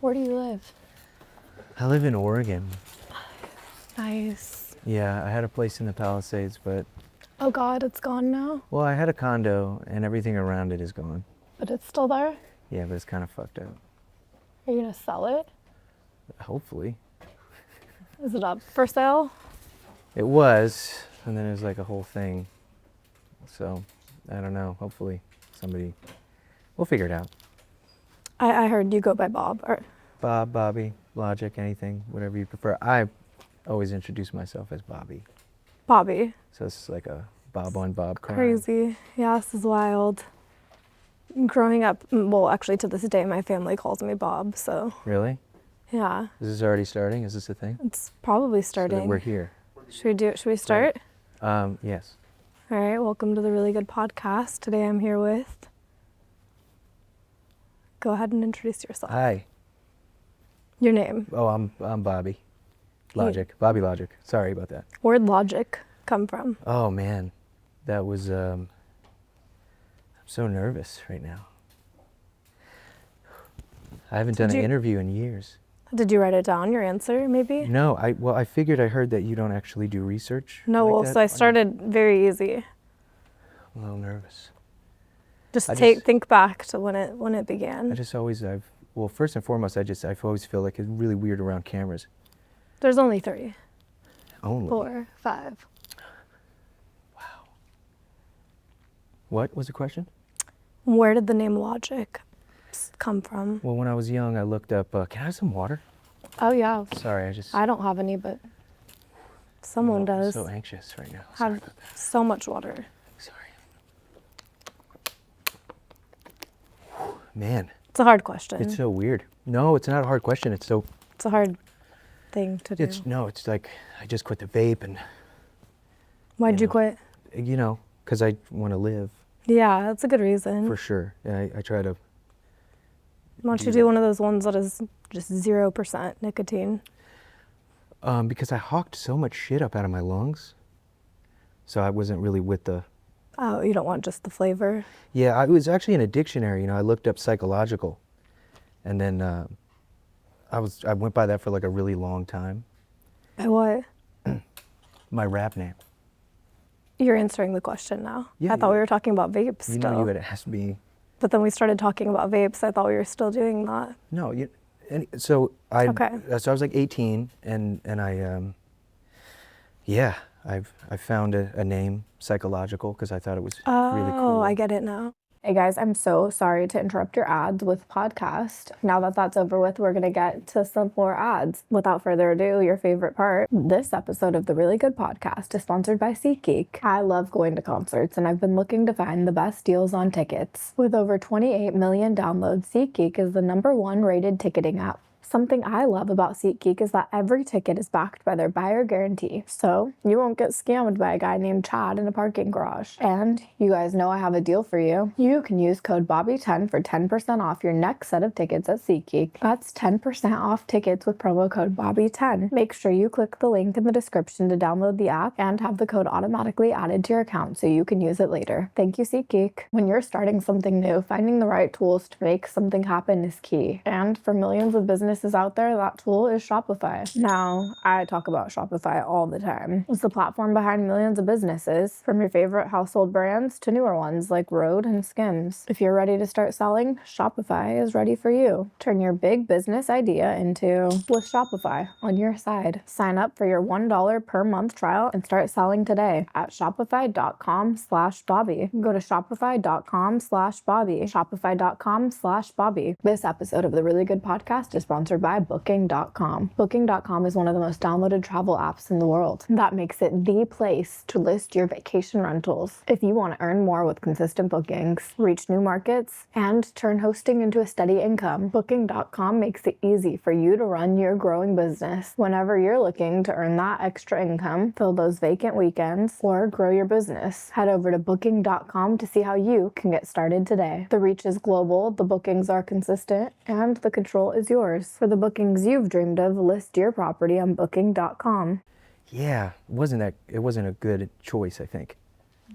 Where do you live? I live in Oregon. Nice. Yeah, I had a place in the Palisades, but... Oh God, it's gone now? Well, I had a condo, and everything around it is gone. But it's still there? Yeah, but it's kind of fucked up. Are you gonna sell it? Hopefully. Is it up for sale? It was, and then it was like a whole thing. So, I don't know. Hopefully somebody... We'll figure it out. I heard you go by Bob. Or Bob, Bobby, Logic, anything, whatever you prefer. I always introduce myself as Bobby. Bobby. So it's like a Bob on Bob crime. Crazy. Yeah, this is wild. Growing up, well, actually to this day, my family calls me Bob, so. Really? Yeah. Is this already starting? Is this a thing? It's probably So starting. that we're here. Should we start? Yes. All right, welcome to the Really Good Podcast. Today I'm here with... Go ahead and introduce yourself. Hi. Your name. Oh, I'm Bobby. Logic. Bobby Logic. Sorry about that. Where'd logic come from? Oh man, that was I'm so nervous right now. I haven't done an interview in years. Did you write it down, your answer, maybe? No, I figured I heard that you don't actually do research. No, like well, that. so I started very easy. I'm a little nervous. Just I think back to when it began. Well, first and foremost, I always feel like it's really weird around cameras. There's only 3. Only? 4, 5. Wow. What was the question? Where did the name Logic come from? Well, when I was young, I looked up, can I have some water? Oh, yeah. Sorry, I don't have any, but someone does. I'm so anxious right now. Sorry Have about that. so much water. Sorry. Man. It's a hard question. It's so weird. No, it's not a hard question. It's a hard thing to do. It's like I just quit the vape and... Why'd you quit? You know, because I want to live. Yeah, that's a good reason. For sure. Yeah, I try to... Why don't you do one of those ones that is just 0% nicotine? Because I hawked so much shit up out of my lungs. So I wasn't really with the... Oh, you don't want just the flavor? Yeah, I was actually in a dictionary. You know, I looked up psychological. And then I went by that for like a really long time. By what? My rap name. You're answering the question now. Yeah, I thought we were talking about vapes still. You know, you had asked me. But then we started talking about vapes. I thought we were still doing that. No, so I was like 18, and I found a name, psychological, because I thought it was really cool. Oh, I get it now. Hey guys, I'm so sorry to interrupt your ads with podcast. Now that that's over with, we're going to get to some more ads. Without further ado, your favorite part. This episode of the Really Good Podcast is sponsored by SeatGeek. I love going to concerts, and I've been looking to find the best deals on tickets. With over 28 million downloads, SeatGeek is the #1 rated ticketing app. Something I love about SeatGeek is that every ticket is backed by their buyer guarantee, so you won't get scammed by a guy named Chad in a parking garage. And you guys know I have a deal for you. You can use code Bobbi10 for 10% off your next set of tickets at SeatGeek. That's 10% off tickets with promo code Bobbi10. Make sure you click the link in the description to download the app and have the code automatically added to your account so you can use it later. Thank you, SeatGeek. When you're starting something new, finding the right tools to make something happen is key. And for millions of businesses out there, that tool is Shopify. Now, I talk about Shopify all the time. It's the platform behind millions of businesses, from your favorite household brands to newer ones like Rode and Skims. If you're ready to start selling, Shopify is ready for you. Turn your big business idea into with Shopify on your side. Sign up for your $1 per month trial and start selling today at shopify.com/Bobbi. Go to shopify.com/Bobbi. Shopify.com/Bobbi. This episode of the Really Good Podcast is sponsored by Booking.com. Booking.com is one of the most downloaded travel apps in the world. That makes it the place to list your vacation rentals. If you want to earn more with consistent bookings, reach new markets, and turn hosting into a steady income, Booking.com makes it easy for you to run your growing business. Whenever you're looking to earn that extra income, fill those vacant weekends, or grow your business, head over to Booking.com to see how you can get started today. The reach is global, the bookings are consistent, and the control is yours. For the bookings you've dreamed of, list your property on Booking.com. Yeah, it wasn't a good choice, I think.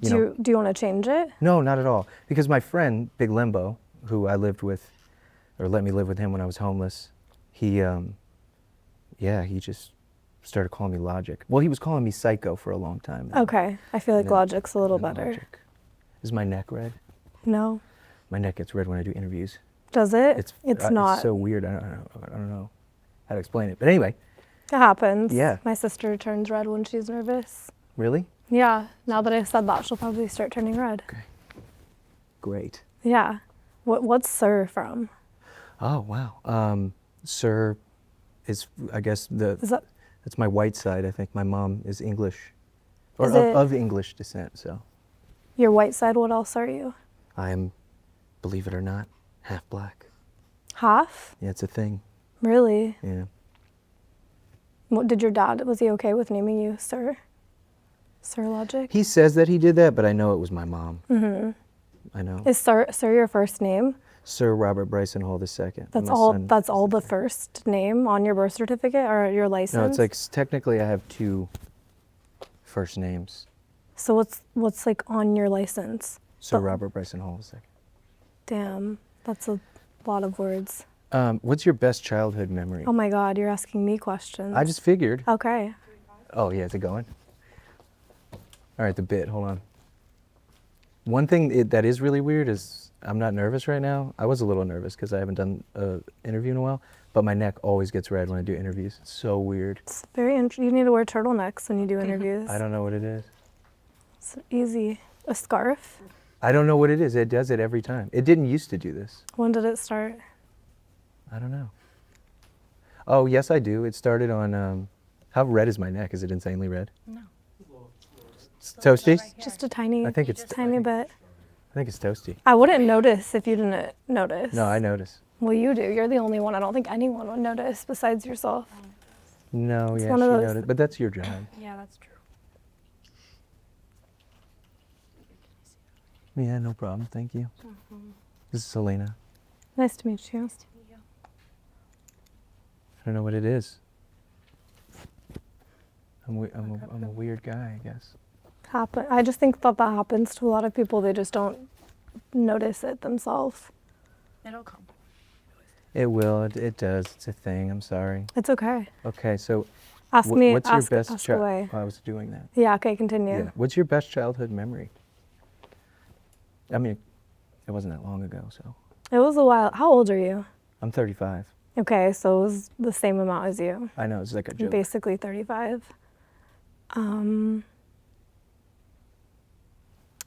Do you want to change it? No, not at all. Because my friend, Big Limbo, who I lived with, or let me live with him when I was homeless, he just started calling me Logic. Well, he was calling me Psycho for a long time. Okay, I feel like Logic's a little better. Logic. Is my neck red? No. My neck gets red when I do interviews. Does it? It's not. It's so weird. I don't know how to explain it. But anyway. It happens. Yeah. My sister turns red when she's nervous. Really? Yeah. Now that I've said that, she'll probably start turning red. Okay. Great. Yeah. What's Sir from? Oh, wow. Sir is, I guess, that's my white side. I think my mom is English, or of English descent, so. Your white side, what else are you? I am, believe it or not, half black. Half? Yeah, it's a thing. Really? Yeah. What did your dad, was he okay with naming you Sir? Sir Logic? He says that he did that, but I know it was my mom. Mm-hmm. I know. Is Sir your first name? Sir Robert Bryson Hall II. That's all the first name on your birth certificate or your license? No, it's like technically I have 2 first names. So what's like on your license? Sir Robert Bryson Hall II. Damn, that's a lot of words. What's your best childhood memory? Oh my God, you're asking me questions. I just figured. Okay. Oh yeah, is it going? All right, the bit, hold on. One thing that is really weird is I'm not nervous right now. I was a little nervous because I haven't done an interview in a while, but my neck always gets red when I do interviews. It's so weird. It's very interesting. You need to wear turtlenecks when you do interviews. I don't know what it is. It's easy. A scarf? I don't know what it is. It does it every time. It didn't used to do this. When did it start? I don't know. Oh, yes, I do. It started on, how red is my neck? Is it insanely red? No. It's toasty? Just a tiny, I think it's tiny bit. I think it's toasty. I wouldn't notice if you didn't notice. No, I notice. Well, you do. You're the only one. I don't think anyone would notice besides yourself. No, It's yeah, one she of those- noticed. But that's your job. Yeah, that's true. Yeah, no problem. Thank you. This is Selena. Nice to meet you. I don't know what it is. I'm a weird guy, I guess. I just think that happens to a lot of people. They just don't notice it themselves. It'll come. It will. It does. It's a thing. I'm sorry. It's okay. Okay, so Ask me. what's ask, your best ask away. I was doing that. Yeah. Okay. Continue. Yeah. What's your best childhood memory? I mean, it wasn't that long ago, so. It was a while. How old are you? I'm 35. Okay, so it was the same amount as you. I know, it's like a joke. Basically 35.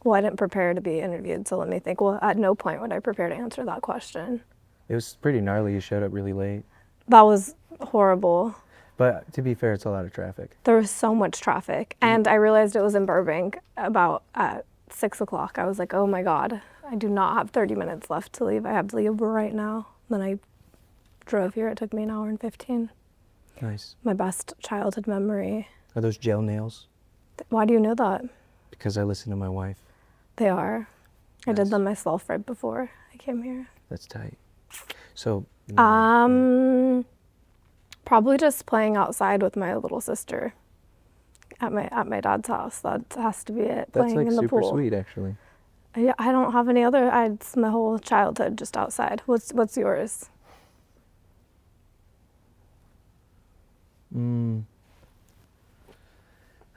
Well, I didn't prepare to be interviewed, so let me think. Well, at no point would I prepare to answer that question. It was pretty gnarly. You showed up really late. That was horrible. But to be fair, it's a lot of traffic. There was so much traffic, and I realized it was in Burbank about at 6 o'clock. I was like, oh my God, I do not have 30 minutes left to leave. I have to leave right now. Then I drove here. It took me an hour and 15. Nice. My best childhood memory. Are those gel nails? Why do you know that? Because I listen to my wife. They are. I Nice. did them myself right before I came here. That's tight. So. Probably just playing outside with my little sister at my dad's house. That has to be it. That's Playing like in the super pool. sweet, actually. Yeah, I don't have any other. It's my whole childhood just outside. What's yours?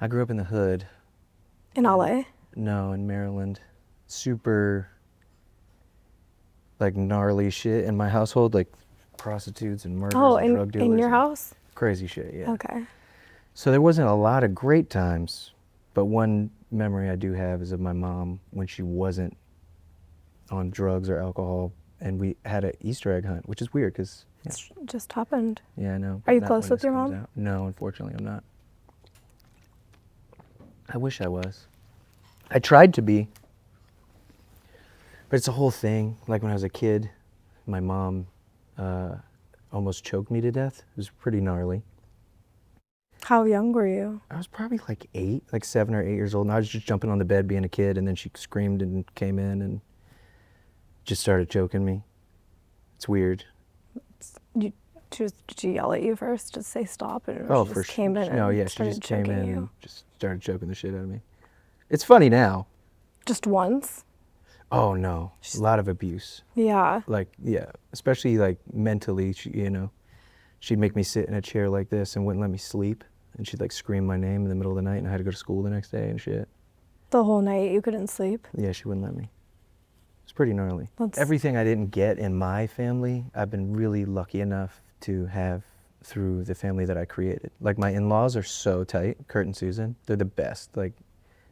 I grew up in the hood. In LA? No, in Maryland. Super, like, gnarly shit in my household, like prostitutes and murders Oh, and drug dealers. in your and house? Crazy shit, yeah. Okay. So there wasn't a lot of great times, but one memory I do have is of my mom when she wasn't on drugs or alcohol, and we had an Easter egg hunt, which is weird because, It's just happened. yeah, I know. Are you not close when with this your comes mom? out. No, unfortunately, I'm not. I wish I was. I tried to be, but it's a whole thing. Like when I was a kid, my mom almost choked me to death. It was pretty gnarly. How young were you? I was probably like 8, like 7 or 8 years old, and I was just jumping on the bed being a kid, and then she screamed and came in and just started choking me. It's weird. Did she yell at you first to say stop? And Oh, she for just came in No, and yeah, she started just came choking in you? and just started choking the shit out of me. It's funny now. Just once? Oh no, a lot of abuse. Yeah. Like, yeah, especially like mentally, you know. she'd make me sit in a chair like this and wouldn't let me sleep. And she'd like scream my name in the middle of the night and I had to go to school the next day and shit. The whole night you couldn't sleep? Yeah, she wouldn't let me. It's pretty gnarly. That's... Everything I didn't get in my family, I've been really lucky enough to have through the family that I created. Like my in-laws are so tight, Kurt and Susan. They're the best. Like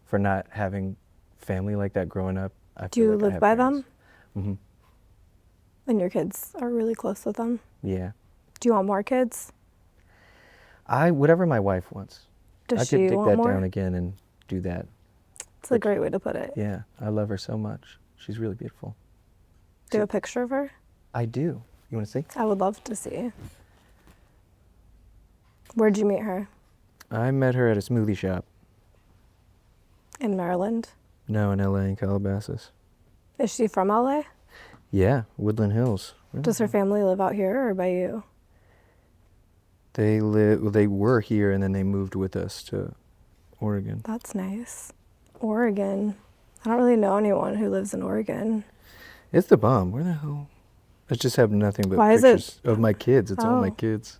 for not having family like that growing up. Do you live by them? Mm-hmm. And your kids are really close with them? Yeah. Do you want more kids? Whatever my wife wants. Does I she could take want that more? down again and do that. It's a great way to put it. Yeah, I love her so much. She's really beautiful. Do you have a picture of her? I do. You want to see? I would love to see. Where'd you meet her? I met her at a smoothie shop. In Maryland? No, in LA, in Calabasas. Is she from LA? Yeah, Woodland Hills. Really? Does her family live out here or by you? They were here and then they moved with us to Oregon. That's nice. Oregon. I don't really know anyone who lives in Oregon. It's the bomb. Where the hell? I just have nothing but Why pictures is it? of my kids. It's all my Oh. kids.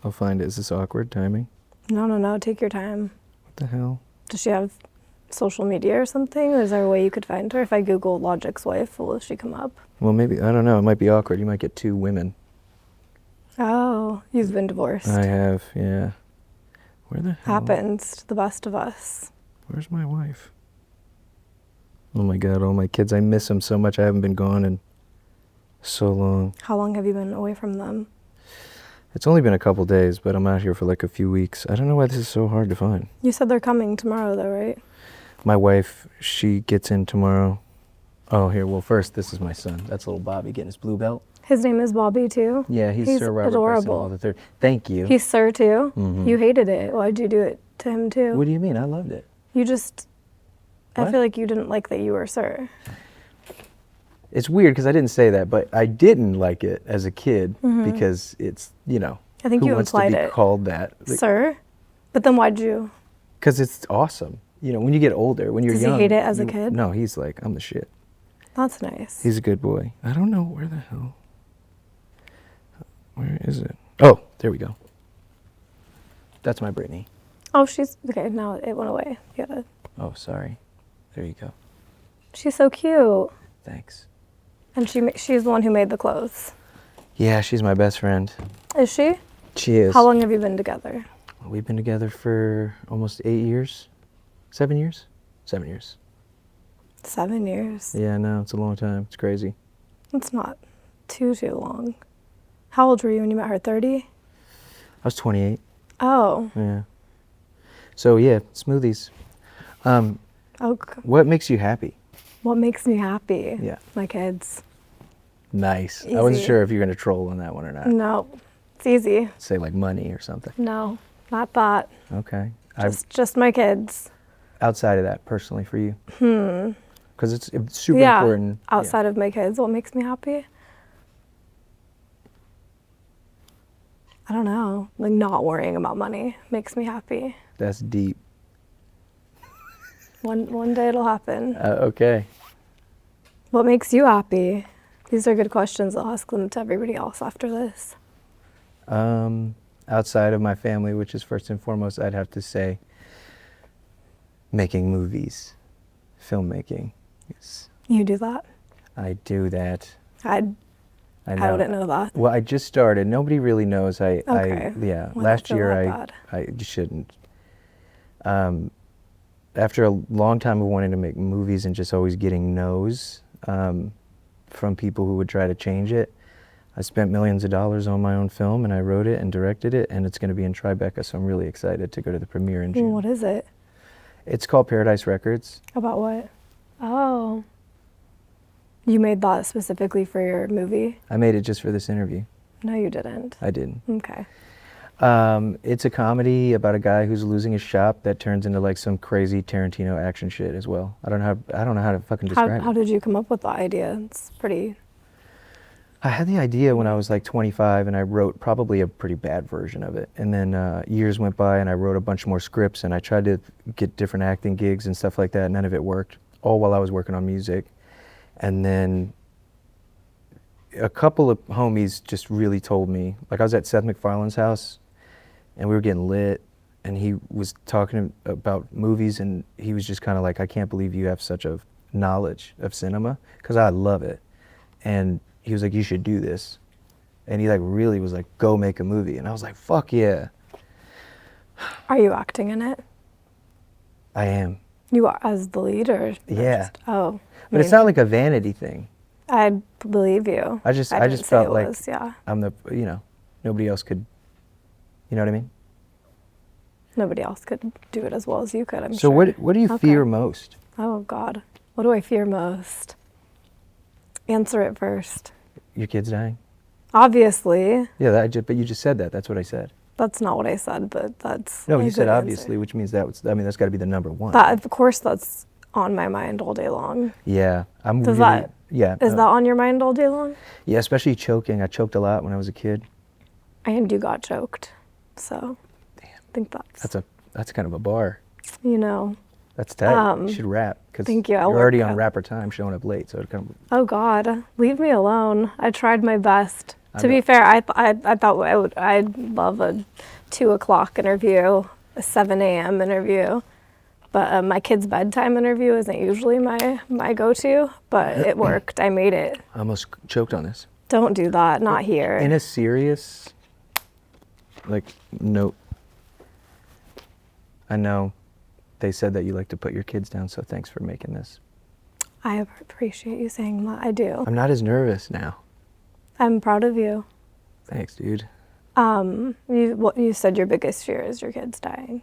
I'll find it. Is this awkward timing? No. Take your time. What the hell? Does she have social media or something? Is there a way you could find her? If I Google Logic's wife, will she come up? Well, maybe, I don't know. It might be awkward. You might get two women. Oh, you've been divorced. I have, yeah. Where the hell? Happens to the best of us. Where's my wife? Oh my God, all my kids. I miss them so much. I haven't been gone in so long. How long have you been away from them? It's only been a couple days, but I'm out here for like a few weeks. I don't know why this is so hard to find. You said they're coming tomorrow though, right? My wife, she gets in tomorrow. Oh, here, well, first, this is my son. That's little Bobby getting his blue belt. His name is Bobby too? Yeah, he's Sir Robert adorable. Preston III. Thank you. He's Sir too? Mhm. You hated it. Why'd you do it to him too? What do you mean? I loved it. You just... I What? feel like you didn't like that you were Sir. It's weird because I didn't say that, but I didn't like it as a kid because it's, you know, I think who you wants implied to be it. called that? Sir? But then why'd you... Because it's awesome. You know, when you get older, when you're Does he young. hate it as a kid? No, he's like, I'm the shit. That's nice. He's a good boy. I don't know where the hell. Where is it? Oh, there we go. That's my Brittany. Oh, she's... Okay, now it went away. You gotta... Oh, sorry. There you go. She's so cute. Thanks. And she's the one who made the clothes. Yeah, she's my best friend. Is she? She is. How long have you been together? We've been together for almost 8 years. 7 years? 7 years. 7 years. Yeah, no, it's a long time. It's crazy. That's not too long. How old were you when you met her? 30? I was 28. Oh. Yeah. So yeah, smoothies. Okay. What makes you happy? What makes me happy? Yeah. My kids. Nice. I wasn't Easy. sure if you were gonna troll on that one or not. No. It's easy. Say like money or something. No. Not that. Okay. Just my kids. Outside of that, personally for you. Because it's super Yeah. important. Outside of my kids, what makes me happy? I don't know. Like not worrying about money makes me happy. That's deep. One day it'll happen. Okay. What makes you happy? These are good questions. I'll ask them to everybody else after this. Outside of my family, which is first and foremost, I'd have to say making movies, filmmaking. Yes, You do that? I do that. I know. wouldn't know that. Well, I just started. Nobody really knows. Okay. Yeah. Well, Last that's not year, that I just shouldn't. After a long time of wanting to make movies and just always getting no's from people who would try to change it, I spent millions of dollars on my own film, and I wrote it and directed it, and it's going to be in Tribeca, so I'm really excited to go to the premiere in June. What is it? It's called Paradise Records. About what? Oh. You made that specifically for your movie? I made it just for this interview. No, you didn't. I didn't. Okay. It's a comedy about a guy who's losing his shop that turns into like some crazy Tarantino action shit as well. I don't know how to fucking describe How it. did you come up with the idea? It's pretty... I had the idea when I was like 25, and I wrote probably a pretty bad version of it. And then years went by, and I wrote a bunch more scripts, and I tried to get different acting gigs and stuff like that. None of it worked, all while I was working on music. And then a couple of homies just really told me, like I was at Seth MacFarlane's house and we were getting lit and he was talking about movies and he was just kind of like, I can't believe you have such a knowledge of cinema because I love it. And he was like, you should do this. And he like really was like, go make a movie. And I was like, fuck yeah. Are you acting in it? I am. You are as the lead or Yeah. Oh. But it's not like a vanity thing. I believe you. I just didn't say felt it like was, yeah. I'm the, nobody else could, you know what I mean? Nobody else could do it as well as you could, I'm So sure. what do you fear most? Oh God. What do I fear most? Answer it first. Your kids dying? Obviously. Yeah, but you just said that. That's what I said. That's not what I said, but that's No, a you said good obviously, answer. which means that's got to be the number one. That, of course, that's on my mind all day long. Yeah, I'm Does really. that- Yeah. Is that on your mind all day long? Yeah, especially choking. I choked a lot when I was a kid. And you got choked. So Damn. I think That's kind of a bar. That's tight. You should rap because thank you. you're I'll already work on out. rapper time, showing up late. So it kind of. Oh God, leave me alone. I tried my best. I To be know. fair, I thought I'd love a 2:00 interview, a 7 a.m. interview, but my kid's bedtime interview isn't usually my go-to. But it worked. I made it. I almost choked on this. Don't do that. Not here. In a serious, note. I know they said that you like to put your kids down, so thanks for making this. I appreciate you saying that. I do. I'm not as nervous now. I'm proud of you. Thanks, dude. You said your biggest fear is your kids dying.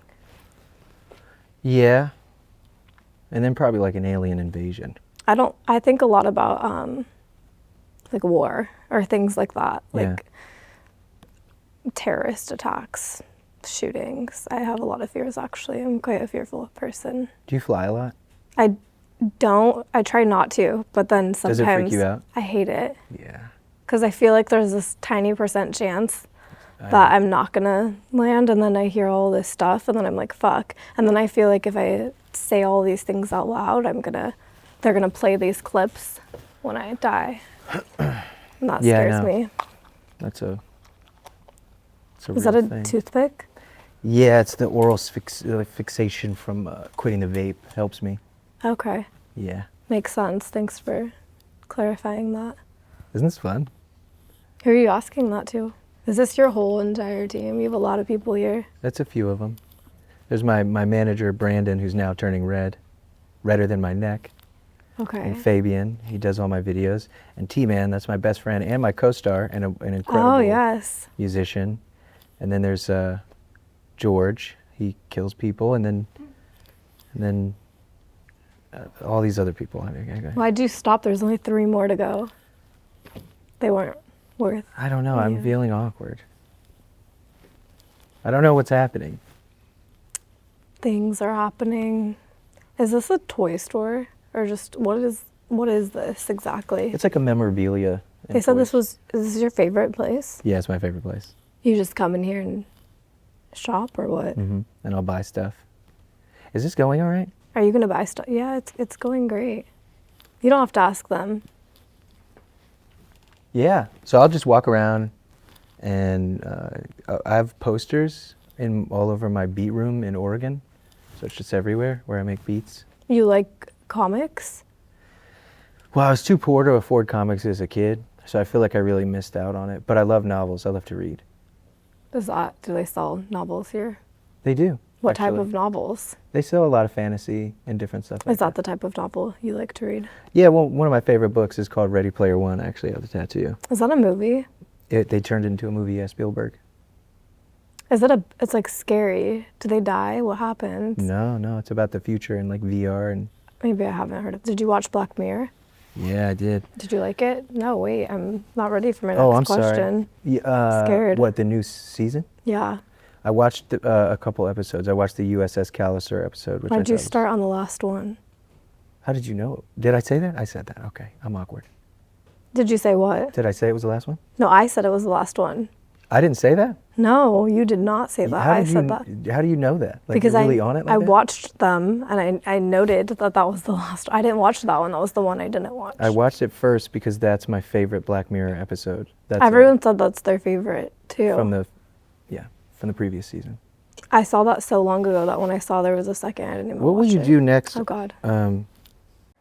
Yeah. And then probably like an alien invasion. I think a lot about like war or things like that, like terrorist attacks, shootings. I have a lot of fears actually. I'm quite a fearful person. Do you fly a lot? I don't. I try not to, but then sometimes Does it freak you out? I hate it Yeah. because I feel like there's this tiny % chance that I'm not gonna land, and then I hear all this stuff, and then I'm like, fuck. And then I feel like if I say all these things out loud, they're gonna play these clips when I die. And that Yeah, I scares know. me. It's a Is that real a thing. toothpick? Yeah, it's the oral fixation from quitting the vape. Helps me. Okay, Yeah. makes sense. Thanks for clarifying that. Isn't this fun? Who are you asking that to? Is this your whole entire team? You have a lot of people here. That's a few of them. There's my manager, Brandon, who's now turning red. Redder than my neck. Okay. And Fabian, he does all my videos. And T-Man, that's my best friend and my co-star and an incredible Oh, yes. musician. And then there's George, he kills people. And then all these other people. Why'd you stop? There's only 3 more to go. They weren't worth. I don't know, I'm Yeah. feeling awkward. I don't know what's happening. Things are happening. Is this a toy store or just what is this exactly? It's like a memorabilia. They said is this your favorite place? Yeah, it's my favorite place. You just come in here and shop or what? And I'll buy stuff. Is this going all right? Are you gonna buy stuff? Yeah, it's going great. You don't have to ask them. Yeah. So I'll just walk around and I have posters all over my beat room in Oregon. So it's just everywhere where I make beats. You like comics? Well, I was too poor to afford comics as a kid, so I feel like I really missed out on it. But I love novels. I love to read. Do they sell novels here? They do. What type actually. of novels? They sell a lot of fantasy and different stuff like Is that the type of novel you like to read? Yeah, well, one of my favorite books is called Ready Player One, actually, of the tattoo. Is that a movie? They turned it into a movie, yeah, Spielberg. It's like scary. Do they die? What happens? No, it's about the future and like VR and... Maybe I haven't heard of. Did you watch Black Mirror? Yeah, I did. Did you like it? No, wait, I'm not ready for my Oh, next I'm question. sorry. Yeah, Scared. What, the new season? Yeah. I watched a couple episodes. I watched the USS Callister episode. Which I Why'd you thought was- start on the last one? How did you know? Did I say that? I said that. Okay, I'm awkward. Did you say what? Did I say it was the last one? No, I said it was the last one. I didn't say that? No, you did not say that. I said that. How do you know that? Like, Because you're really on it like I that? watched them and I noted that was the last. I didn't watch that one. That was the one I didn't watch. I watched it first because that's my favorite Black Mirror episode. That's Everyone said that's their favorite too. from the previous season. I saw that so long ago that when I saw there was a second, I didn't even watch it. What will you do next? Oh God.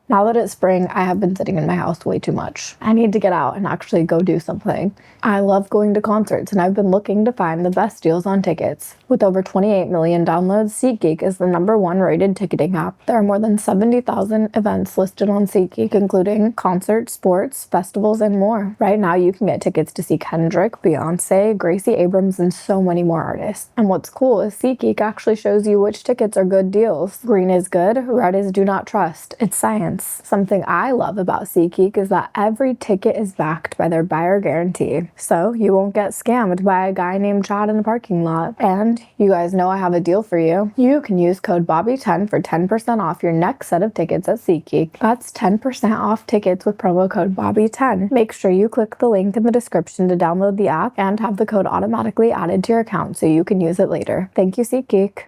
Now that it's spring, I have been sitting in my house way too much. I need to get out and actually go do something. I love going to concerts, and I've been looking to find the best deals on tickets. With over 28 million downloads, SeatGeek is the #1 rated ticketing app. There are more than 70,000 events listed on SeatGeek, including concerts, sports, festivals, and more. Right now, you can get tickets to see Kendrick, Beyonce, Gracie Abrams, and so many more artists. And what's cool is SeatGeek actually shows you which tickets are good deals. Green is good, red is do not trust. It's science. Something I love about SeatGeek is that every ticket is backed by their buyer guarantee. So you won't get scammed by a guy named Chad in the parking lot. And you guys know I have a deal for you. You can use code Bobbi10 for 10% off your next set of tickets at SeatGeek. That's 10% off tickets with promo code Bobbi10. Make sure you click the link in the description to download the app and have the code automatically added to your account so you can use it later. Thank you, SeatGeek.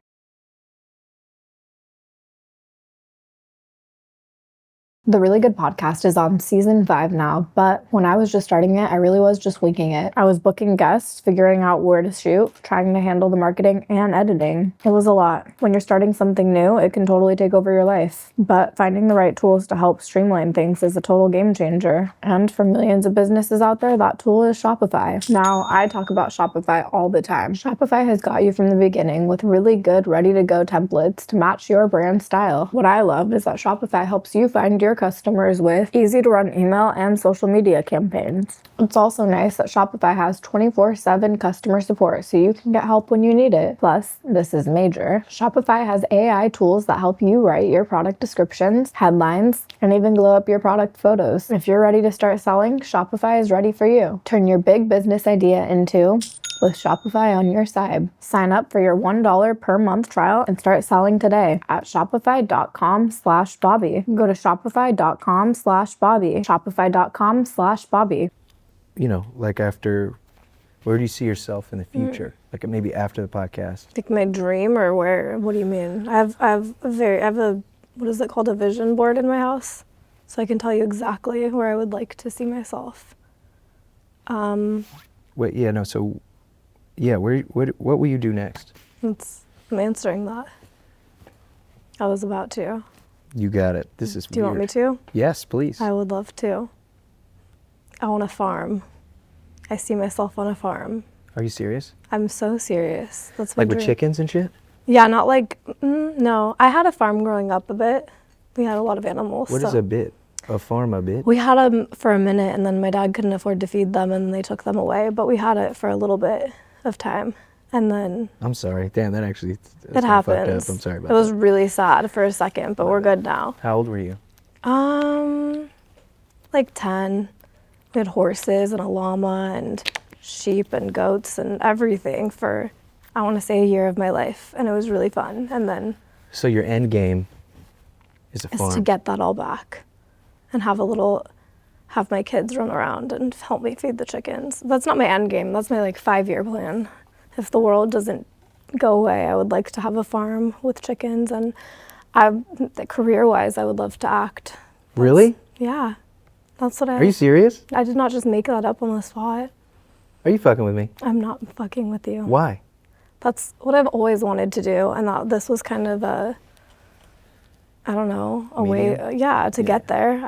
The Really Good Podcast is on season 5 now, but when I was just starting it, I really was just winging it. I was booking guests, figuring out where to shoot, trying to handle the marketing and editing. It was a lot. When you're starting something new, it can totally take over your life. But finding the right tools to help streamline things is a total game changer. And for millions of businesses out there, that tool is Shopify. Now, I talk about Shopify all the time. Shopify has got you from the beginning with really good, ready-to-go templates to match your brand style. What I love is that Shopify helps you find your customers with easy-to-run email and social media campaigns. It's also nice that Shopify has 24/7 customer support, so you can get help when you need it. Plus, this is major, Shopify has AI tools that help you write your product descriptions, headlines, and even glow up your product photos. If you're ready to start selling, Shopify is ready for you. Turn your big business idea into with Shopify on your side. Sign up for your $1 per month trial and start selling today at shopify.com/Bobbi. Go to shopify.com/Bobbi. Shopify.com/Bobbi. You know, like after, where do you see yourself in the future? Like maybe after the podcast? Like my dream or where? What do you mean? I have a what is it called? A vision board in my house. So I can tell you exactly where I would like to see myself. Wait, yeah, no, so, yeah, what will you do next? I'm answering that. I was about to. You got it. This is weird. Do you want me to? Yes, please. I would love to. I want a farm. I see myself on a farm. Are you serious? I'm so serious. That's my Like dream. with chickens and shit? Yeah, not like, no. I had a farm growing up a bit. We had a lot of animals. What is a bit? A farm a bit? We had them for a minute, and then my dad couldn't afford to feed them, and they took them away. But we had it for a little bit of time, and then I'm sorry. Damn, that actually it happens. fucked up. I'm sorry about that. It was that. really sad for a second, but we're good now. How old were you? Like 10. We had horses and a llama and sheep and goats and everything for, I want to say, a year of my life, and it was really fun. And then So your end game is a is farm. to get that all back and have my kids run around and help me feed the chickens. That's not my end game. That's my 5-year plan. If the world doesn't go away, I would like to have a farm with chickens, and career-wise, I would love to act. Really? Yeah. That's what Are you serious? I did not just make that up on the spot. Are you fucking with me? I'm not fucking with you. Why? That's what I've always wanted to do, and this was kind of a way, to get there.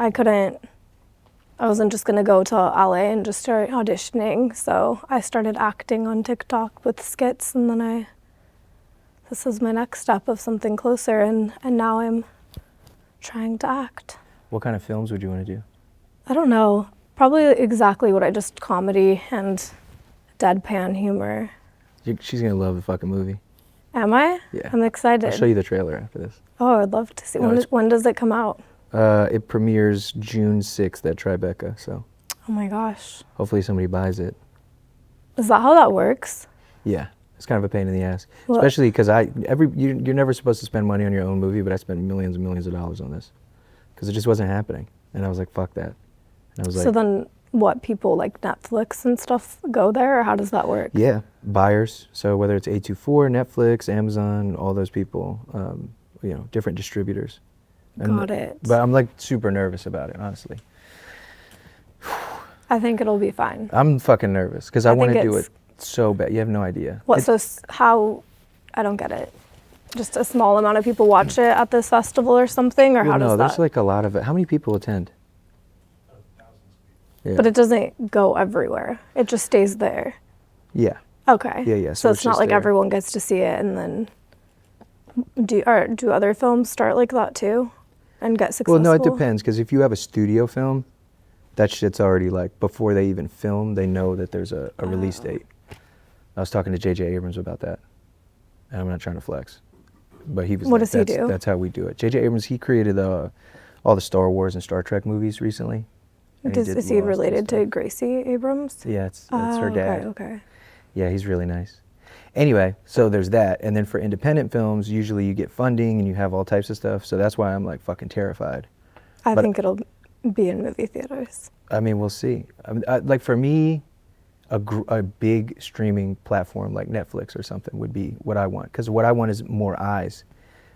I wasn't just gonna go to LA and just start auditioning, so I started acting on TikTok with skits, and then this is my next step of something closer, and now I'm trying to act. What kind of films would you want to do? I don't know, probably exactly what comedy and deadpan humor. She's gonna love the fucking movie. Am I? Yeah. I'm excited. I'll show you the trailer after this. Oh, I'd love to see. No, When does it come out? It premieres June 6th at Tribeca, so Oh my gosh. hopefully somebody buys it. Is that how that works? Yeah, it's kind of a pain in the ass, Well- especially because you're never supposed to spend money on your own movie, but I spent millions and millions of dollars on this because it just wasn't happening, and I was like, fuck that. And I was So like, then what people like Netflix and stuff go there, or how does that work? Yeah, buyers. So whether it's A24, Netflix, Amazon, all those people, different distributors. Got it. But I'm like super nervous about it, honestly. I think it'll be fine. I'm fucking nervous because I want to do it's- it so bad. You have no idea. What, how, I don't get it. Just a small amount of people watch it at this festival or something, or Well, how does no, that? there's like a lot of it. How many people attend? Yeah. But it doesn't go everywhere. It just stays there. Yeah. Okay. Yeah. So it's not just like there. everyone gets to see it, and then do other films start like that too, and get successful? Well, no, it depends because if you have a studio film, that shit's already like before they even film, they know that there's a release date. I was talking to J.J. Abrams about that, and I'm not trying to flex, but he was. What like, does he do? That's how we do it. J.J. Abrams, he created all the Star Wars and Star Trek movies recently. And Is did he Lost and related to stuff. Gracie Abrams? Yeah, that's her dad. Okay. Yeah, he's really nice. Anyway, so there's that. And then for independent films, usually you get funding and you have all types of stuff. So that's why I'm like fucking terrified. I But- think it'll be in movie theaters. I mean, we'll see. Like for me, a big streaming platform like Netflix or something would be what I want. Because what I want is more eyes.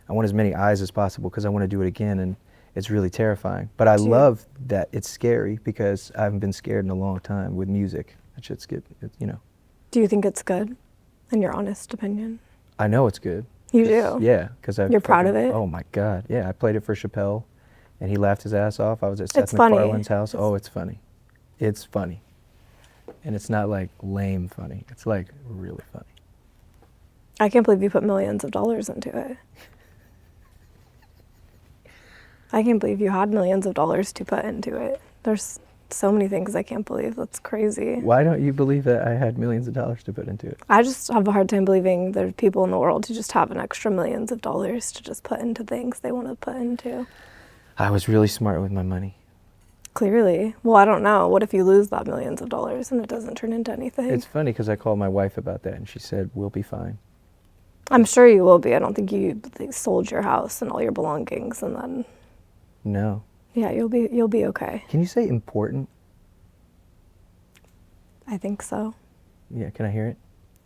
I want as many eyes as possible because I want to do it again. And it's really terrifying. But I love that it's scary because I haven't been scared in a long time with music. That shit's good, Do you think it's good, in your honest opinion? I know it's good. You do? Yeah, because You're proud of it? Oh my God, yeah! I played it for Chappelle, and he laughed his ass off. I was at Seth It's funny. MacFarlane's house. Oh, it's funny. It's funny, and it's not like lame funny. It's like really funny. I can't believe you put millions of dollars into it. I can't believe you had millions of dollars to put into it. There's so many things I can't believe. That's crazy. Why don't you believe that I had millions of dollars to put into it? I just have a hard time believing there are people in the world who just have an extra millions of dollars to just put into things they want to put into. I was really smart with my money. Clearly. Well, I don't know. What if you lose that millions of dollars and it doesn't turn into anything? It's funny because I called my wife about that, and she said, "We'll be fine." I'm sure you will be. I don't think they sold your house and all your belongings and then No. yeah, you'll be okay. Can you say important? I think so. Yeah. Can I hear it?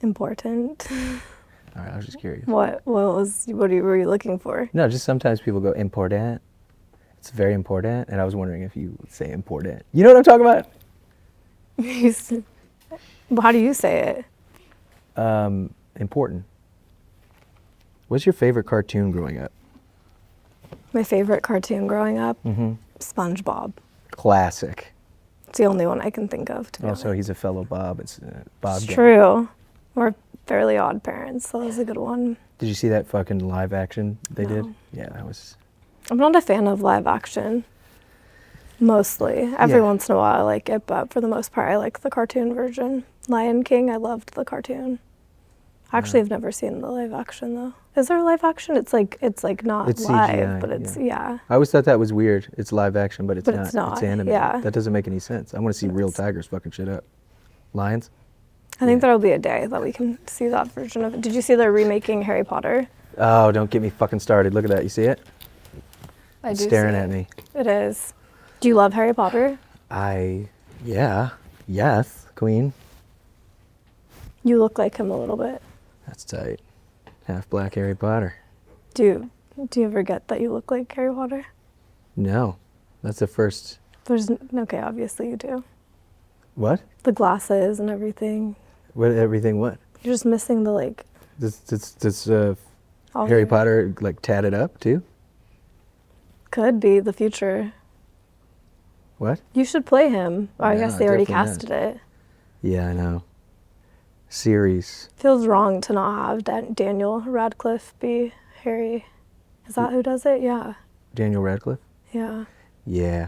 Important. All right. I was just curious. What were you looking for? No, just sometimes people go important. It's very important, and I was wondering if you would say important. You know what I'm talking about? Well, how do you say it? Important. What's your favorite cartoon growing up? My favorite cartoon growing up? Mm-hmm. SpongeBob. Classic. It's the only one I can think of, to be Also, honest. he's a fellow Bob. It's Bob. It's Gang. true. We're Fairly Odd Parents, so that was a good one. Did you see that fucking live action they did? No. Yeah, that was. I'm not a fan of live action. Mostly. Every Yeah. once in a while I like it, but for the most part I like the cartoon version. Lion King, I loved the cartoon. I actually have never seen the live action though. Is there a live action? It's like not It's live, CGI, but it's I always thought that was weird. It's live action, but But not. it's not, It's animated. yeah. That doesn't make any sense. I want to see real tigers fucking shit up. Lions? I think Yeah. there'll be a day that we can see that version of it. Did you see they're remaking Harry Potter? Oh, don't get me fucking started. Look at that. You see it? I It's do staring see at me. It is. Do you love Harry Potter? Yes, Queen. You look like him a little bit. That's tight. Half black Harry Potter. Do you ever get that you look like Harry Potter? No, that's the first. Okay, obviously you do. What? The glasses and everything. What? Everything? What? You're just missing the like. Does all Harry your- Potter like tatted up too? Could be the future. What? You should play him. I No, guess they already definitely not. casted it. Yeah, I know. Series. Feels wrong to not have Daniel Radcliffe be Harry. Is that who does it? Yeah. Daniel Radcliffe. Yeah. Yeah,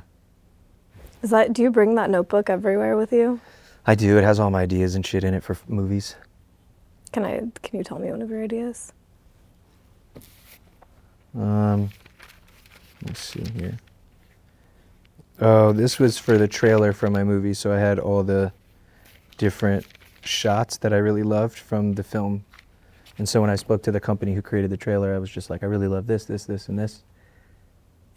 Do you bring that notebook everywhere with you? I do. It has all my ideas and shit in it for movies. Can you tell me one of your ideas? Let's see here. Oh, this was for the trailer for my movie, so I had all the different shots that I really loved from the film. And so when I spoke to the company who created the trailer, I was just like, I really love this, and this.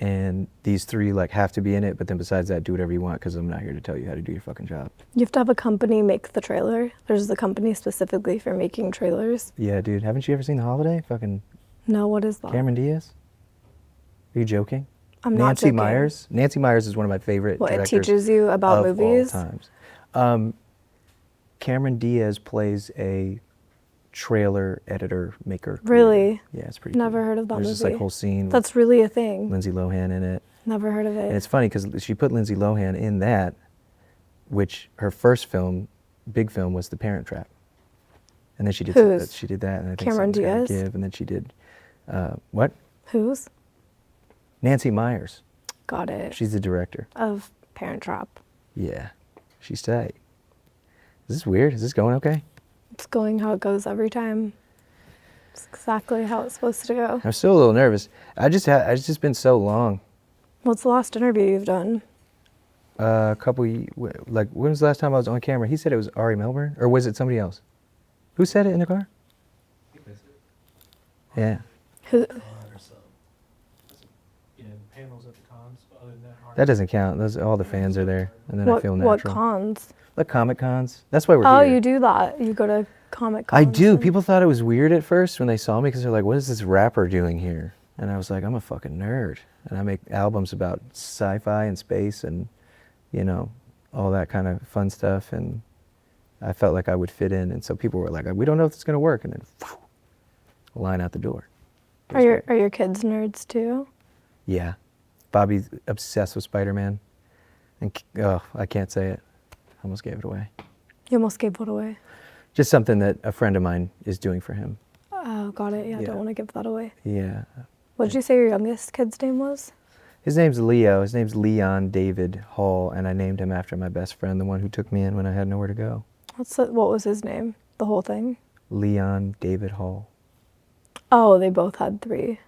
and these 3 like have to be in it, but then besides that, do whatever you want because I'm not here to tell you how to do your fucking job. You have to have a company make the trailer. There's a company specifically for making trailers. Yeah, dude. Haven't you ever seen The Holiday? Fucking No, what is that? Cameron Diaz? Are you joking? I'm not Nancy joking. Myers. Nancy Myers is one of my favorite Well, it directors teaches you about of movies. all times. Cameron Diaz plays a trailer editor maker. Really? Yeah, it's pretty Never cool. heard of that There's movie. this like whole scene That's really a thing. with Lindsay Lohan in it. Never heard of And it. it's funny because she put Lindsay Lohan in that, which her first film, big film, was The Parent Trap. And then she did Whose? she did that, and I think Cameron Something's Gotta Diaz? Give, and then she did what? Whose? Nancy Myers. Got it. She's the director. Of Parent Trap. Yeah, she's tight. Is this weird? Is this going okay? It's going how it goes every time. It's exactly how it's supposed to go. I'm still a little nervous. It's just been so long. What's the last interview you've done? Like when was the last time I was on camera? He said it was Ari Melbourne, or was it somebody else? Who said it in the car? Yeah. Who? Panels at the cons, other than that. That doesn't count. Those all the fans are there, and then I feel natural. What cons? Like Comic Cons. That's why we're Oh, here. you do that. You go to Comic Cons. I do. and- People thought it was weird at first when they saw me because they're like, "What is this rapper doing here?" And I was like, "I'm a fucking nerd, and I make albums about sci-fi and space and, you know, all that kind of fun stuff." And I felt like I would fit in, and so people were like, "We don't know if it's gonna work," and then line out the door. It was great. Are your kids nerds too? Yeah. Bobby's obsessed with Spider-Man. And I can't say it. I almost gave it away. You almost gave what away? Just something that a friend of mine is doing for him. Oh, got it. Yeah, Yeah. don't want to give that away. Yeah. What did you say your youngest kid's name was? His name's Leo. His name's Leon David Hall, and I named him after my best friend, the one who took me in when I had nowhere to go. What was his name? The whole thing? Leon David Hall. Oh, they both had 3.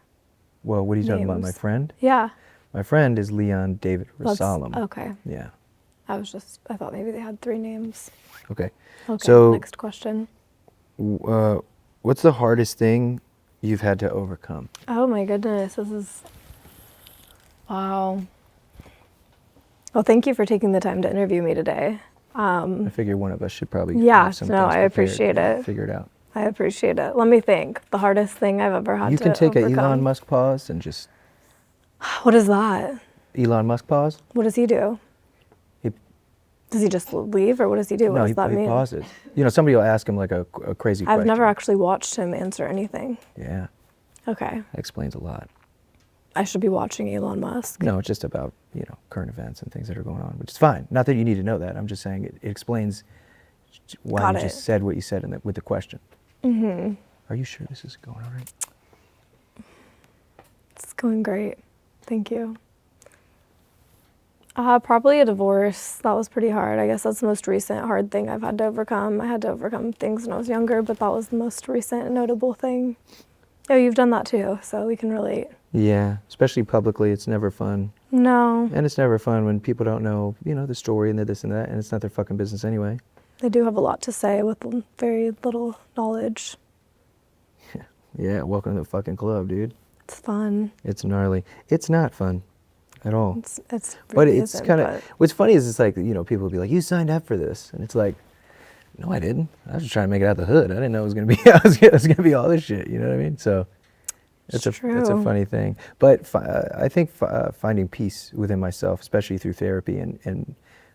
Well, what are you talking about? My Names. friend? Yeah. My friend is Leon David That's- Rasalam. Okay. Yeah. I thought maybe they had 3 names. Okay. Okay, So- next question. What's the hardest thing you've had to overcome? Oh my goodness, this is, wow. Well, thank you for taking the time to interview me today. I figure one of us should probably Yeah, have some no, things I prepared appreciate to it. Figure it out. I appreciate it. Let me think. The hardest thing I've ever had You to can take overcome. a Elon Musk pause and just What is that? Elon Musk pause. What does he do? He Does he just leave, or what does he do? What no, does that he mean? pauses. You know, somebody will ask him like a crazy question. I've never actually watched him answer anything. Yeah, Okay. that explains a lot. I should be watching Elon Musk. No, it's just about, you know, current events and things that are going on, which is fine. Not that you need to know that. I'm just saying it explains why Got you it. just said what you said with the question. Mm-hmm. Are you sure this is going all right? It's going great. Thank you. Probably a divorce. That was pretty hard. I guess that's the most recent hard thing I've had to overcome. I had to overcome things when I was younger, but that was the most recent notable thing. Oh, you've done that too, so we can relate. Yeah, especially publicly, it's never fun. No, And it's never fun when people don't know, you know, the story and the this and that, and it's not their fucking business anyway. they do have a lot to say with very little knowledge. Yeah, welcome to the fucking club, dude. It's fun. It's gnarly. It's not fun at all. It's But really it's isn't, kind of, but what's funny is it's like, you know, people will be like, you signed up for this. And it's like, no, I didn't. I was just trying to make it out the hood. I didn't know it was going to be, it was going to be all this shit. You know what I mean? So it's It's it's a true. funny thing. But I think finding peace within myself, especially through therapy and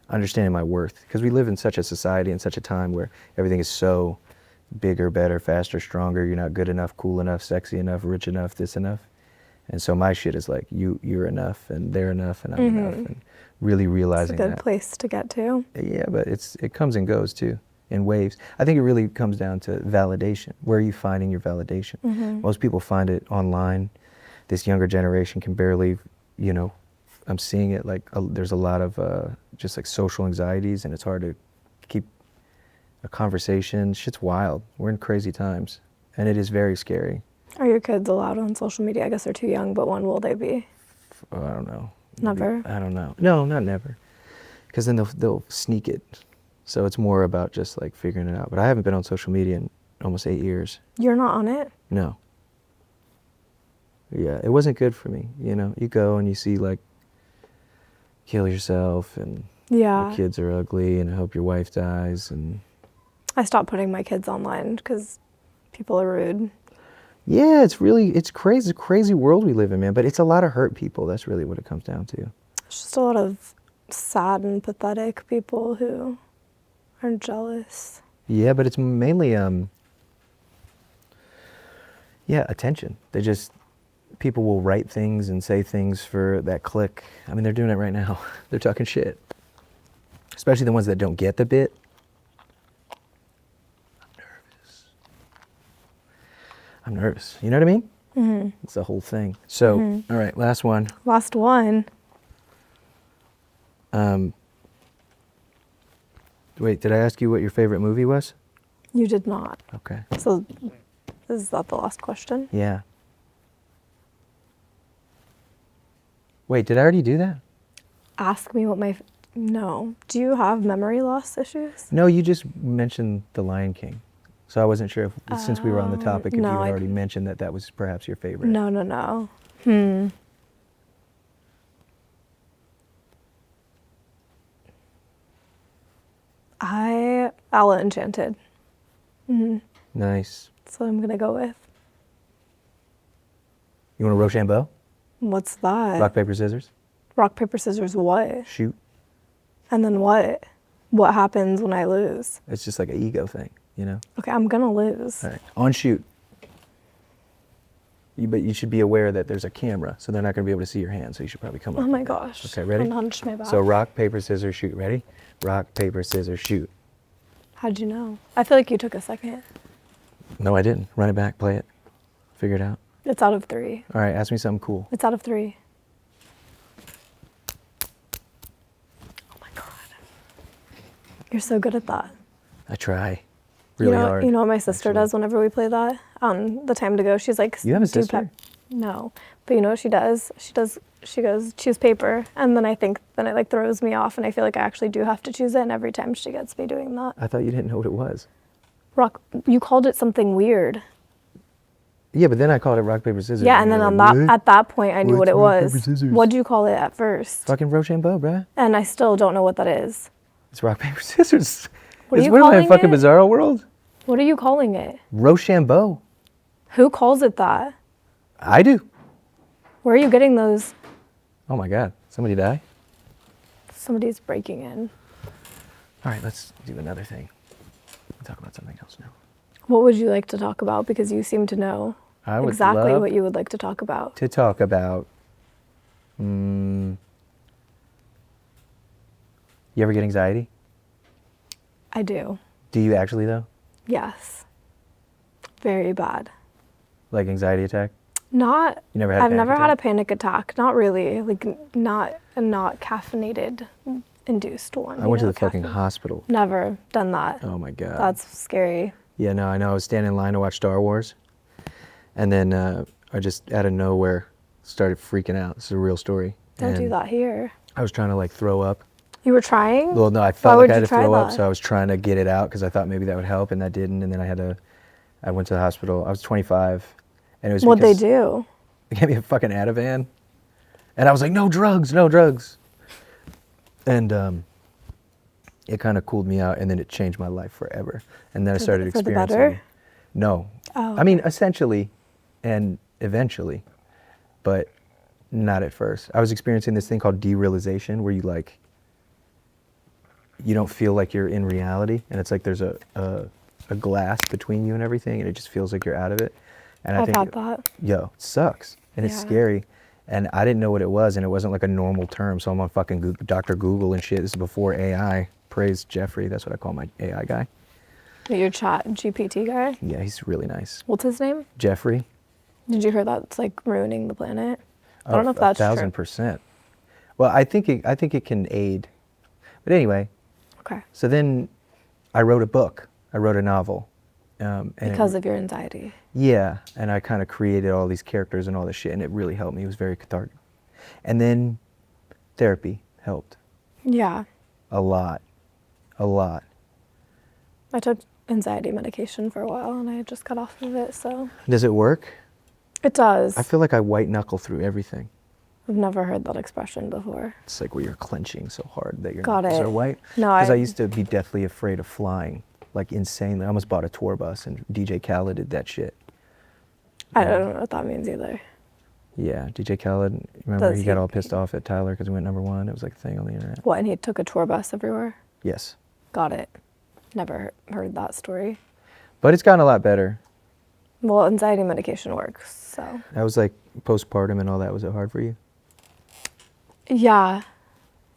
understanding my worth, because we live in such a society and such a time where everything is so bigger, better, faster, stronger. You're not good enough, cool enough, sexy enough, rich enough, this enough. And so my shit is like, you're enough, and they're enough, and I'm enough, and really it's a realizing good that. place to get to. Yeah, but it comes and goes too, in waves. I think it really comes down to validation. Where are you finding your validation? Most people find it online. This younger generation can barely, you know, I'm seeing it like there's a lot of just like social anxieties, and it's hard to keep a conversation. Shit's wild. We're in crazy times, and it is very scary. Are your kids allowed on social media? I guess they're too young, but when will they be? Oh, I don't know. Never? I don't know. No, not never. Because then they'll sneak it. So it's more about just like figuring it out. But I haven't been on social media in almost 8 years. You're not on it? No. Yeah, it wasn't good for me. You know, you go and you see like kill yourself and Yeah. your kids are ugly and I hope your wife dies and I stopped putting my kids online because people are rude. yeah, it's crazy. It's a crazy world we live in, man. But it's a lot of hurt people. That's really what it comes down to. It's just a lot of sad and pathetic people who are jealous. Yeah, but it's mainly attention. People will write things and say things for that click. I mean, they're doing it right now. They're talking shit. Especially the ones that don't get the bit. I'm nervous. You know what I mean? Mm-hmm. It's the whole thing. So, all right, last one. Last one. Wait, did I ask you what your favorite movie was? You did not. Okay. So is that the last question? Yeah. Wait, did I already do that? Ask me what no. Do you have memory loss issues? No, you just mentioned The Lion King. So I wasn't sure if, since we were on the topic, if no, you had I- already mentioned that was perhaps your favorite. No. Ella Enchanted. Nice. That's what I'm gonna go with. You want a Rochambeau? What's that? Rock, paper, scissors? Rock, paper, scissors, what? Shoot. And then what? What happens when I lose? It's just like an ego thing, you know? Okay, I'm gonna lose. All right. On shoot. But you should be aware that there's a camera, so they're not going to be able to see your hand, so you should probably come up. Oh my like that. gosh. Okay, ready? I'm hunched my back. So rock, paper, scissors, shoot. Ready? Rock, paper, scissors, shoot. How'd you know? I feel like you took a second. No, I didn't. Run it back, play it. Figure it out. It's out of 3. All right, ask me something cool. It's out of 3. Oh my God. You're so good at that. I try really hard. You know what my sister actually. does whenever we play that? On the time to go, she's like, You have a "Do sister? No. But you know what she does? She goes, choose paper. And then it like throws me off and I feel like I actually do have to choose it. And every time she gets me doing that. I thought you didn't know what it was. Rock, you called it something weird. Yeah, but then I called it rock, paper, scissors. Yeah, and then you're on like, that, "What?" at that point, I knew what What's it rock, was. paper, scissors? What'd you call it at first? Fucking Rochambeau, bruh. And I still don't know what that is. It's rock, paper, scissors. What are It's you what am I, calling fucking it? Bizarro World? What are you calling it? Rochambeau. Who calls it that? I do. Where are you getting those? Oh my God. Somebody die? Somebody's breaking in. All right, let's do another thing. We'll talk about something else now. What would you like to talk about? Because you seem to know I would exactly love what you would like to talk about. to talk about. You ever get anxiety? I do. Do you actually though? Yes. Very bad. Like anxiety attack? Not. You never had a I've panic never had a attack? panic attack. Not really. Like not caffeinated induced one. I went to you know, the fucking caffeine. hospital. Never done that. Oh my God. That's scary. Yeah, no, I know. I was standing in line to watch Star Wars. And then I just out of nowhere started freaking out. This is a real story. Don't do And that here. I was trying to like throw up. You were trying? Well, no, I Why felt would like I had you to try throw up, that? so I was trying to get it out because I thought maybe that would help, and that didn't. And then I went to the hospital. I was 25, and it was What'd they because do? they gave me a fucking Ativan, and I was like, no drugs, no drugs. And it kind of cooled me out, and then it changed my life forever. And then I started For the experiencing. better? No, Oh, I mean essentially, and eventually, but not at first. I was experiencing this thing called derealization, where you don't feel like you're in reality, and it's like there's a glass between you and everything, and it just feels like you're out of it. And I I've think, had that. yo, it sucks, and it's Yeah. scary. And I didn't know what it was, and it wasn't like a normal term. So I'm on fucking Dr. Google and shit. This is before AI. Praise Jeffrey. That's what I call my AI guy. Your chat GPT guy? Yeah, he's really nice. What's his name? Jeffrey. Did you hear that's like ruining the planet? I Oh, don't know if that's 1,000%. Well, I think it can aid. But anyway, true. Okay. so then I wrote a book. I wrote a novel. And Because of your anxiety. yeah, and I kind of created all these characters and all this shit, and it really helped me. It was very cathartic. And then therapy helped Yeah. a lot, a lot. I took anxiety medication for a while and I just got off of it, so Does it work? It does. I feel like I white knuckle through everything. I've never heard that expression before. It's like where you're clenching so hard that your Got knuckles it. are white. No, Because I used to be deathly afraid of flying, like insanely. I almost bought a tour bus, and DJ Khaled did that shit. I don't know what that means either. Yeah, DJ Khaled, remember Does he got he- all pissed off at Tyler because he went #1. It was like a thing on the internet. What, and he took a tour bus everywhere? Yes. Got it. Never heard that story. But it's gotten a lot better. Well, anxiety medication works, so. That was like postpartum and all that. Was it hard for you? Yeah.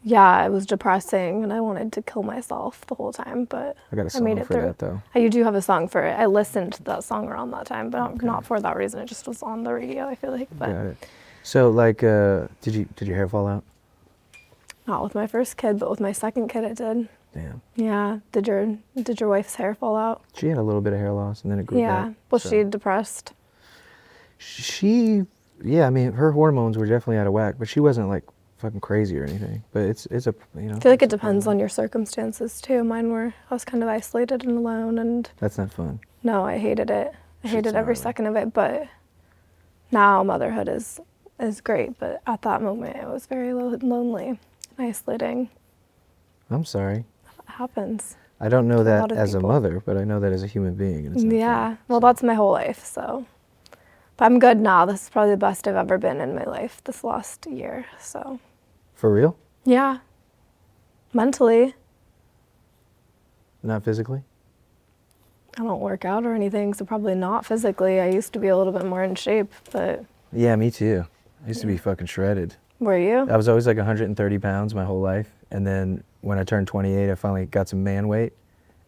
Yeah, it was depressing and I wanted to kill myself the whole time, but I got a I song made it for through. that though. You do have a song for it. I listened to that song around that time, but not for that reason. It just was on the radio, I feel like. But Got it. So like, did your hair fall out? not with my first kid, but with my second kid it did. Damn. Yeah. Did your wife's hair fall out? She had a little bit of hair loss and then it grew Yeah. back. Was so- she depressed? Yeah, I mean, her hormones were definitely out of whack, but she wasn't like fucking crazy or anything. But it's a, you know. I feel like it depends on your circumstances too. Mine were, I was kind of isolated and alone, and That's not fun. no, I hated it. I Shit's hated every gnarly. second of it, but now motherhood is great, but at that moment it was very lonely and isolating. I'm sorry. It happens. I don't know a that lot of as a people. mother, but I know that as a human being. And it's not Yeah. fun. Well, that's my whole life, so. But I'm good now. This is probably the best I've ever been in my life this last year, so. For real? Yeah. Mentally, Not physically? I don't work out or anything, so probably not physically. I used to be a little bit more in shape, but Yeah, me too. I used to be fucking shredded. were you? I was always like 130 pounds my whole life. And then when I turned 28, I finally got some man weight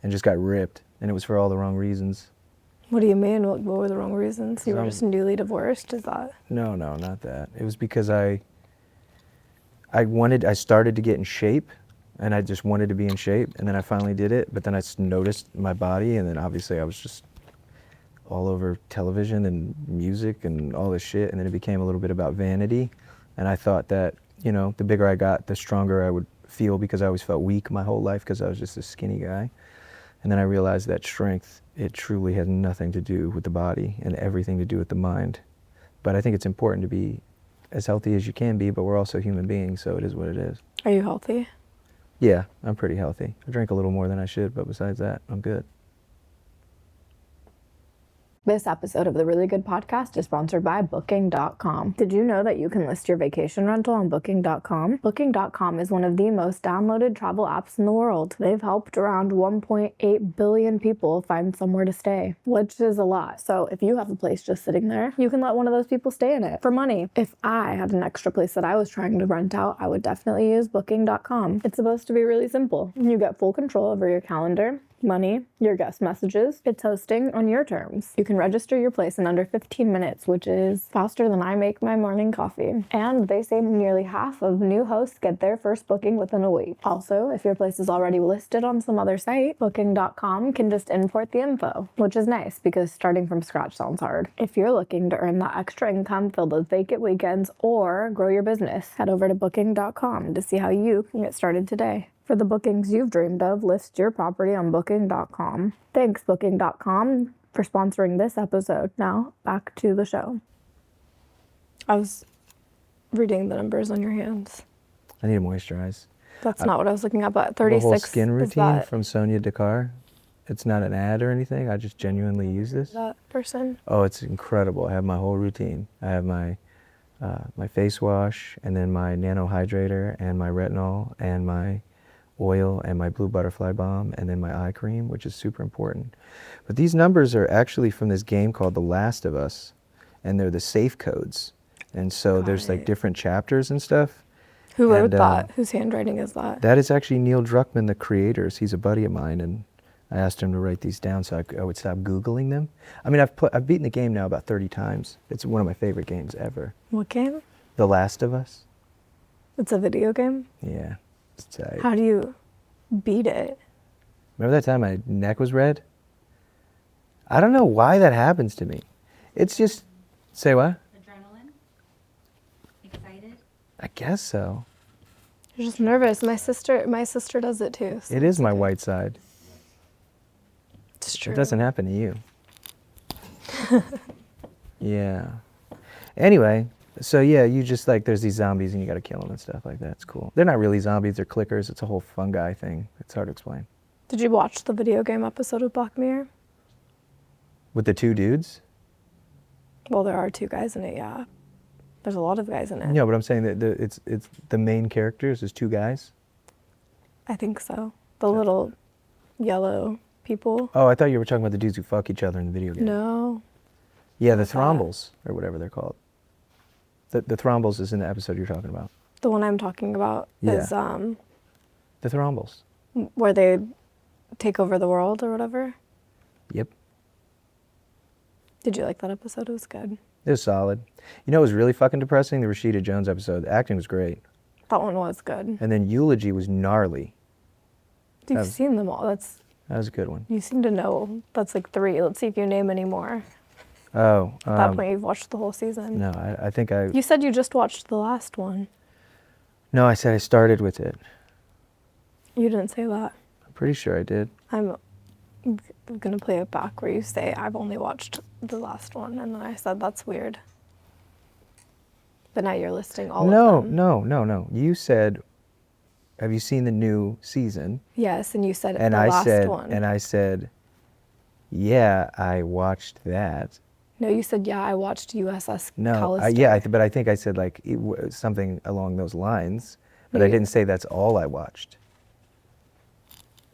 and just got ripped. And it was for all the wrong reasons. What do you mean? What were the wrong reasons? You were Some- just newly divorced? Is that? No, not that. It was because I started to get in shape and I just wanted to be in shape. And then I finally did it. But then I noticed my body. And then obviously I was just all over television and music and all this shit. And then it became a little bit about vanity. And I thought that, you know, the bigger I got, the stronger I would feel, because I always felt weak my whole life because I was just a skinny guy. And then I realized that strength, it truly has nothing to do with the body and everything to do with the mind. But I think it's important to be as healthy as you can be, but we're also human beings, so it is what it is. Are you healthy? Yeah, I'm pretty healthy. I drink a little more than I should, but besides that, I'm good. This episode of the Really Good Podcast is sponsored by Booking.com. Did you know that you can list your vacation rental on Booking.com? Booking.com is one of the most downloaded travel apps in the world. They've helped around 1.8 billion people find somewhere to stay, which is a lot. So if you have a place just sitting there, you can let one of those people stay in it for money. If I had an extra place that I was trying to rent out, I would definitely use Booking.com. It's supposed to be really simple. You get full control over your calendar, money, your guest messages. It's hosting on your terms. You can register your place in under 15 minutes, which is faster than I make my morning coffee. And they say nearly half of new hosts get their first booking within a week. Also, if your place is already listed on some other site, Booking.com can just import the info, which is nice because starting from scratch sounds hard. If you're looking to earn that extra income filled with vacant weekends or grow your business, head over to Booking.com to see how you can get started today. For the bookings you've dreamed of, list your property on Booking.com. Thanks, Booking.com, for sponsoring this episode. Now, back to the show. I was reading the numbers on your hands. I need to moisturize. That's not what I was looking at, but The 36 whole skin is routine that, from Sonia Dakar. It's not an ad or anything. I just genuinely use this. that person. Oh, it's incredible. I have my whole routine. I have my face wash, and then my nano hydrator, and my retinol, and my oil, and my blue butterfly balm, and then my eye cream, which is super important. But these numbers are actually from this game called The Last of Us, and they're the safe codes. And so Got there's like it. different chapters and stuff. Who wrote And, that? Whose handwriting is that? That is actually Neil Druckmann, the creators. He's a buddy of mine, and I asked him to write these down so I would stop Googling them. I mean, I've beaten the game now about 30 times. It's one of my favorite games ever. What game? The Last of Us. It's a video game? Yeah. It's tight. How do you beat it? Remember that time my neck was red? I don't know why that happens to me. It's just, say what? Adrenaline? Excited? I guess so. You're just nervous. My sister does it too. So It is my white side. it's true. It doesn't happen to you. Yeah. Anyway, so yeah, you just like, there's these zombies and you gotta kill them and stuff like that. It's cool. They're not really zombies, they're clickers. It's a whole fungi thing. It's hard to explain. Did you watch the video game episode of Black Mirror? With the two dudes? Well, there are 2 guys in it, yeah. There's a lot of guys in it. No, but I'm saying that it's the main characters is 2 guys. I think so. The little yellow people. Oh, I thought you were talking about the dudes who fuck each other in the video game. No. Yeah, the What's that? Thrombles, or whatever they're called. The Thrombles is in the episode you're talking about. The one I'm talking about is The Thrombles. where they take over the world or whatever. Yep. Did you like that episode? It was good. It was solid. You know, it was really fucking depressing, the Rashida Jones episode. The acting was great. That one was good. And then Eulogy was gnarly. You've was- seen them all. That was a good one. You seem to know. That's like 3. Let's see if you name any more. Oh. At that point, you've watched the whole season. No, I think I... You said you just watched the last one. No, I said I started with it. You didn't say that. I'm pretty sure I did. I'm going to play it back where you say, I've only watched the last one. And then I said, that's weird. But now you're listing all of them. No. You said, have you seen the new season? Yes, and you said And the I last said, one. and I said, yeah, I watched that. No, you said, yeah, I watched USS No, Callister. but I think I said like something along those lines. But I Maybe. didn't say that's all I watched.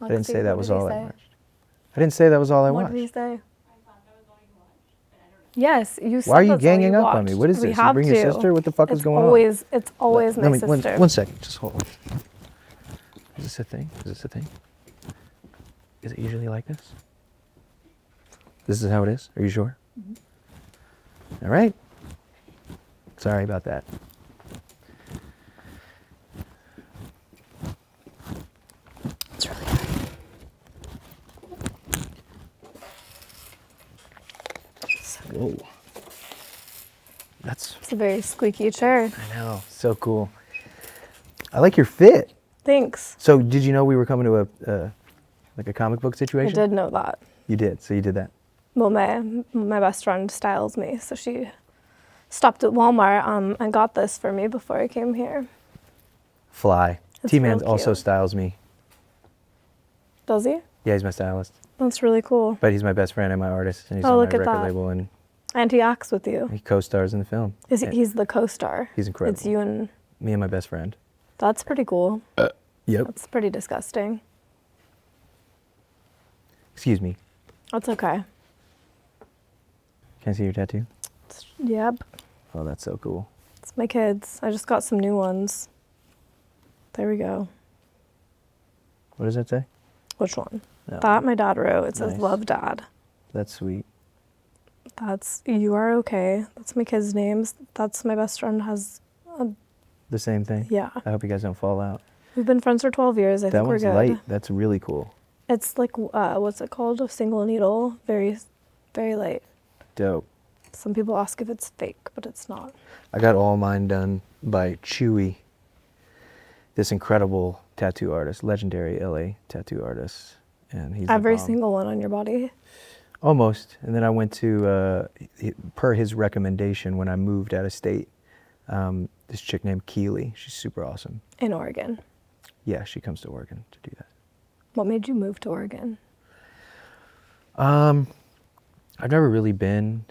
I didn't say that was all I watched. I didn't say that was all I What watched. did he say? Yes, you said Why are you that's all ganging up on watched. me? What is We this? You have bring your to. sister? What the fuck is It's going always, on? It's always my sister. One second, just hold on. Is this a thing? Is this a thing? Is it usually like this? This is how it is? Are you sure? All right. Sorry about that. It's really good. Whoa. That's, It's a very squeaky chair. I know, so cool. I like your fit. Thanks. So did you know we were coming to like a comic book I situation? did know that. You did, so you did that. Well, my best friend styles me, so she stopped at Walmart and got this for me before I came here. Fly. It's T-Man real also cute. styles me. Does he? Yeah, he's my stylist. That's really cool. But he's my best friend and my artist, and he's Oh, on my look at record that. label, and And he acts with you. he co-stars in the film. He's the co-star. He's incredible. It's you and Me and my best friend. that's pretty cool. Yep. That's pretty disgusting. Excuse me. That's okay. Can I see your tattoo? Yep. Oh, that's so cool. It's my kids. I just got some new ones. There we go. What does that say? Which one? No. That my dad wrote. It says Nice. love dad. That's sweet. That's you are okay. That's my kids' names. That's my best friend has The same thing? yeah. I hope you guys don't fall out. We've been friends for 12 years. I That think we're one's good. light. That's really cool. It's like what's it called? A single needle. Very very light. Dope. Some people ask if it's fake, but it's not. I got all mine done by Chewy, this incredible tattoo artist, legendary LA tattoo artist. And he's the Every bomb. single one on your body. Almost. And then I went to, per his recommendation when I moved out of state, this chick named Keely. She's super awesome. In Oregon. Yeah, she comes to Oregon to do that. What made you move to Oregon? I've never really been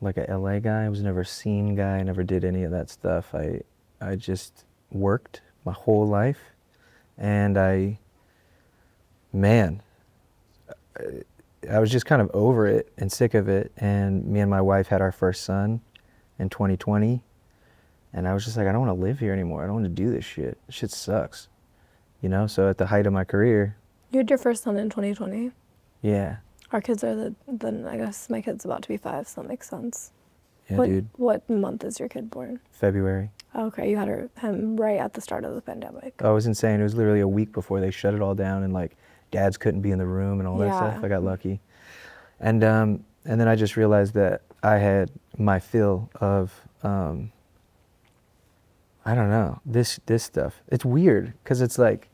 like a LA guy. I was never a scene guy. I never did any of that stuff. I just worked my whole life, and I was just kind of over it and sick of it. And me and my wife had our first son in 2020, and I was just like, I don't want to live here anymore. I don't want to do this shit. This shit sucks, you know. So at the height of my career, You had your first son in 2020. yeah, Our kids are then I guess my kid's about to be 5, so that makes sense. yeah, what, dude. What month is your kid born? February. Oh, okay, you had him right at the start of the pandemic. Oh, it was insane. It was literally a week before they shut it all down, and like dads couldn't be in the room and all that Yeah. stuff. I got lucky, and then I just realized that I had my fill of I don't know, this stuff. It's weird because it's like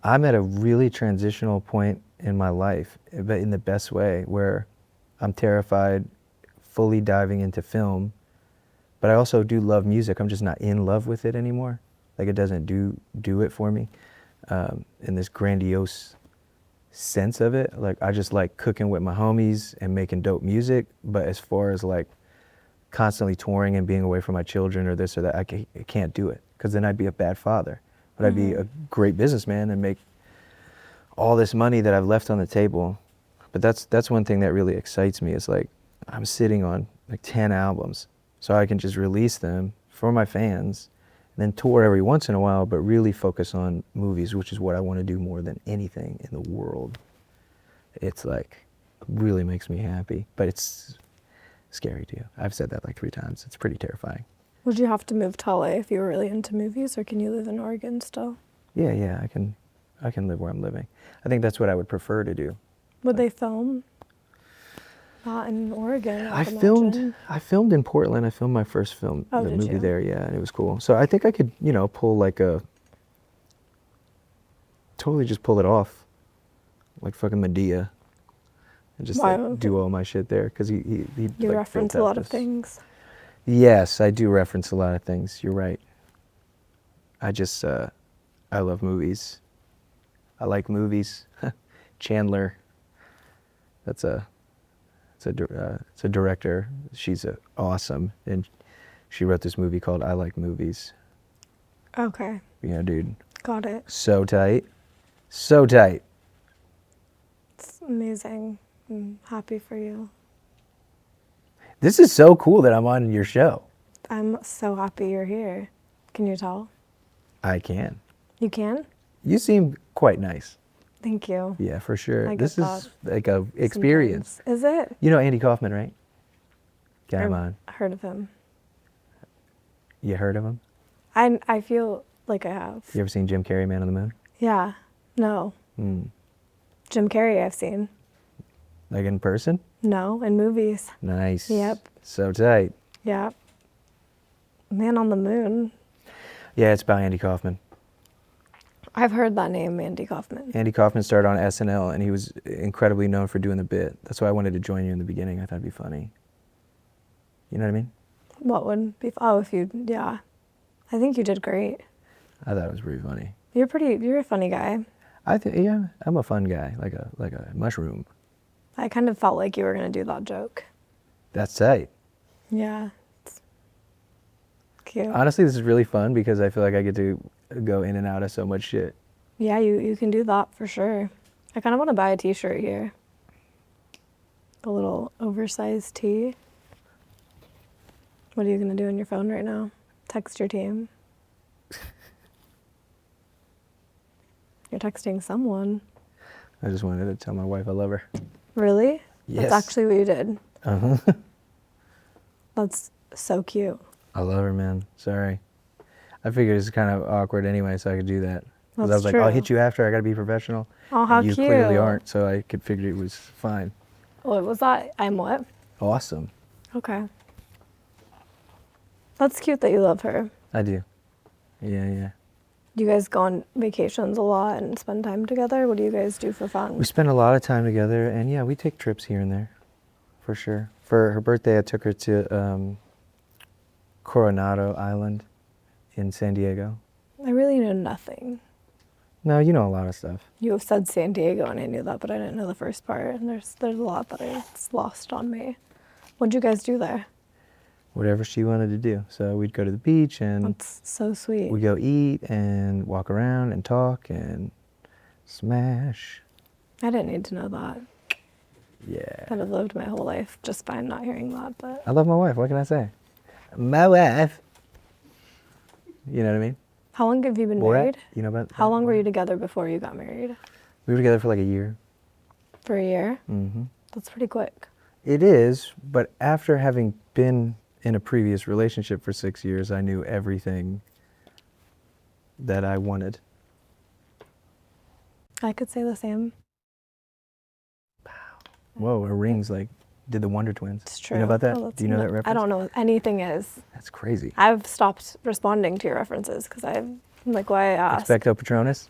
I'm at a really transitional point in my life, but in the best way, where I'm terrified fully diving into film But I also do love music. I'm just not in love with it anymore. Like it doesn't do it for me in this grandiose sense of it. Like I just like cooking with my homies and making dope music. But as far as like constantly touring and being away from my children or this or that, I can't do it, because then I'd be a bad father. But I'd be a great businessman and make all this money that I've left on the table. But that's one thing that really excites me, is like I'm sitting on like 10 albums, so I can just release them for my fans and then tour every once in a while, but really focus on movies, which is what I want to do more than anything in the world. It's like really makes me happy, but it's scary too. I've said that like 3 times. It's pretty terrifying. Would you have to move to LA if you were really into movies, or can you live in Oregon still? Yeah, I can live where I'm living. I think that's what I would prefer to do. Would they film? Not in Oregon. I imagine. filmed in Portland. I filmed my first film, Oh, the did movie you? there, yeah, and it was cool. So I think I could, pull like totally just pull it off, like fucking Medea, and just like do all my shit there, because he You like, reference built a out lot of this- things. Yes, I do reference a lot of things. You're right. I just I love movies. I like movies. Chandler. It's a director. She's awesome, and she wrote this movie called I Like Movies. Okay, Yeah, dude. got it. So tight. So tight. It's amazing. I'm happy for you. This is so cool that I'm on your show. I'm so happy you're here. Can you tell? I can. You can? You seem quite nice. Thank you. Yeah, for sure. I get This that is like a experience. Sometimes. Is it? You know Andy Kaufman, right? Come I've on. heard of him. You heard of him? I feel like I have. You ever seen Jim Carrey, Man on the Moon? Yeah. No. Mm. Jim Carrey I've seen. Like in person? No, in movies. Nice. Yep. So tight. Yeah. Man on the Moon. Yeah, it's by Andy Kaufman. I've heard that name, Andy Kaufman. Andy Kaufman started on SNL, and he was incredibly known for doing the bit. That's why I wanted to join you in the beginning. I thought it'd be funny. You know what I mean? What would be? Oh, if you, yeah. I think you did great. I thought it was pretty funny. You're a funny guy. Yeah, I'm a fun guy, like a mushroom. I kind of felt like you were going to do that joke. That's tight. Yeah. It's cute. Honestly, this is really fun because I feel like I get to go in and out of so much shit. Yeah, you can do that for sure. I kind of want to buy a t-shirt here. A little oversized tee. What are you going to do on your phone right now? Text your team. You're texting someone. I just wanted to tell my wife I love her. Really? Yes. That's actually what you did. Uh-huh. That's so cute. I love her, man. Sorry. I figured it's kind of awkward anyway, so I could do that. 'Cause I That's was like, I'll true. hit you after. I got to be professional. Oh, how And you cute. clearly aren't, so I could figure it was fine. What was that? I'm what? Awesome. Okay. That's cute that you love her. I do. Yeah. Do you guys go on vacations a lot and spend time together? What do you guys do for fun? We spend a lot of time together, and yeah, we take trips here and there, for sure. For her birthday, I took her to Coronado Island in San Diego. I really know nothing. No, you know a lot of stuff. You have said San Diego and I knew that, but I didn't know the first part. And there's a lot that it's lost on me. What'd you guys do there? Whatever she wanted to do. So we'd go to the beach, and That's so sweet. we'd go eat and walk around and talk and smash. I didn't need to know that. Yeah. I'd have lived my whole life just fine not hearing that, but I love my wife. What can I say? My wife. You know what I mean? how long have you been Borat? married? You know about How that? long were you together before you got married? We were together for like a year. For a year? Mm-hmm. That's pretty quick. It is, but after having been in a previous relationship for 6 years, I knew everything that I wanted. I could say the same. Whoa, her rings like did the Wonder Twins. It's true. You know about that? Oh, Do you know that reference? I don't know what anything is. That's crazy. I've stopped responding to your references because I'm like, why ask? Expecto Patronus?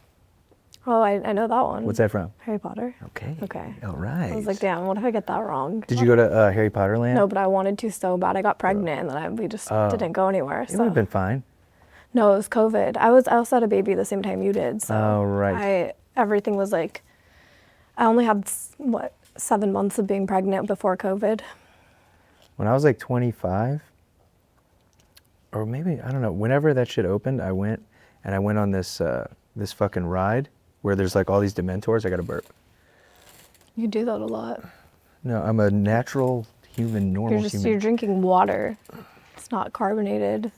Oh, I know that one. What's that from? Harry Potter. Okay. Okay. All right. I was like, damn, what if I get that wrong? Did you go to Harry Potter Land? No, but I wanted to so bad. I got pregnant and then we just didn't go anywhere. It would have been fine. No, it was COVID. I also had a baby the same time you did. So Oh, right. Everything was like, I only had, 7 months of being pregnant before COVID. When I was like 25, or maybe, I don't know, whenever that shit opened, I went on this this fucking ride where there's like all these Dementors. I got to burp. You do that a lot. No, I'm a natural human, normal human. You're drinking water. It's not carbonated.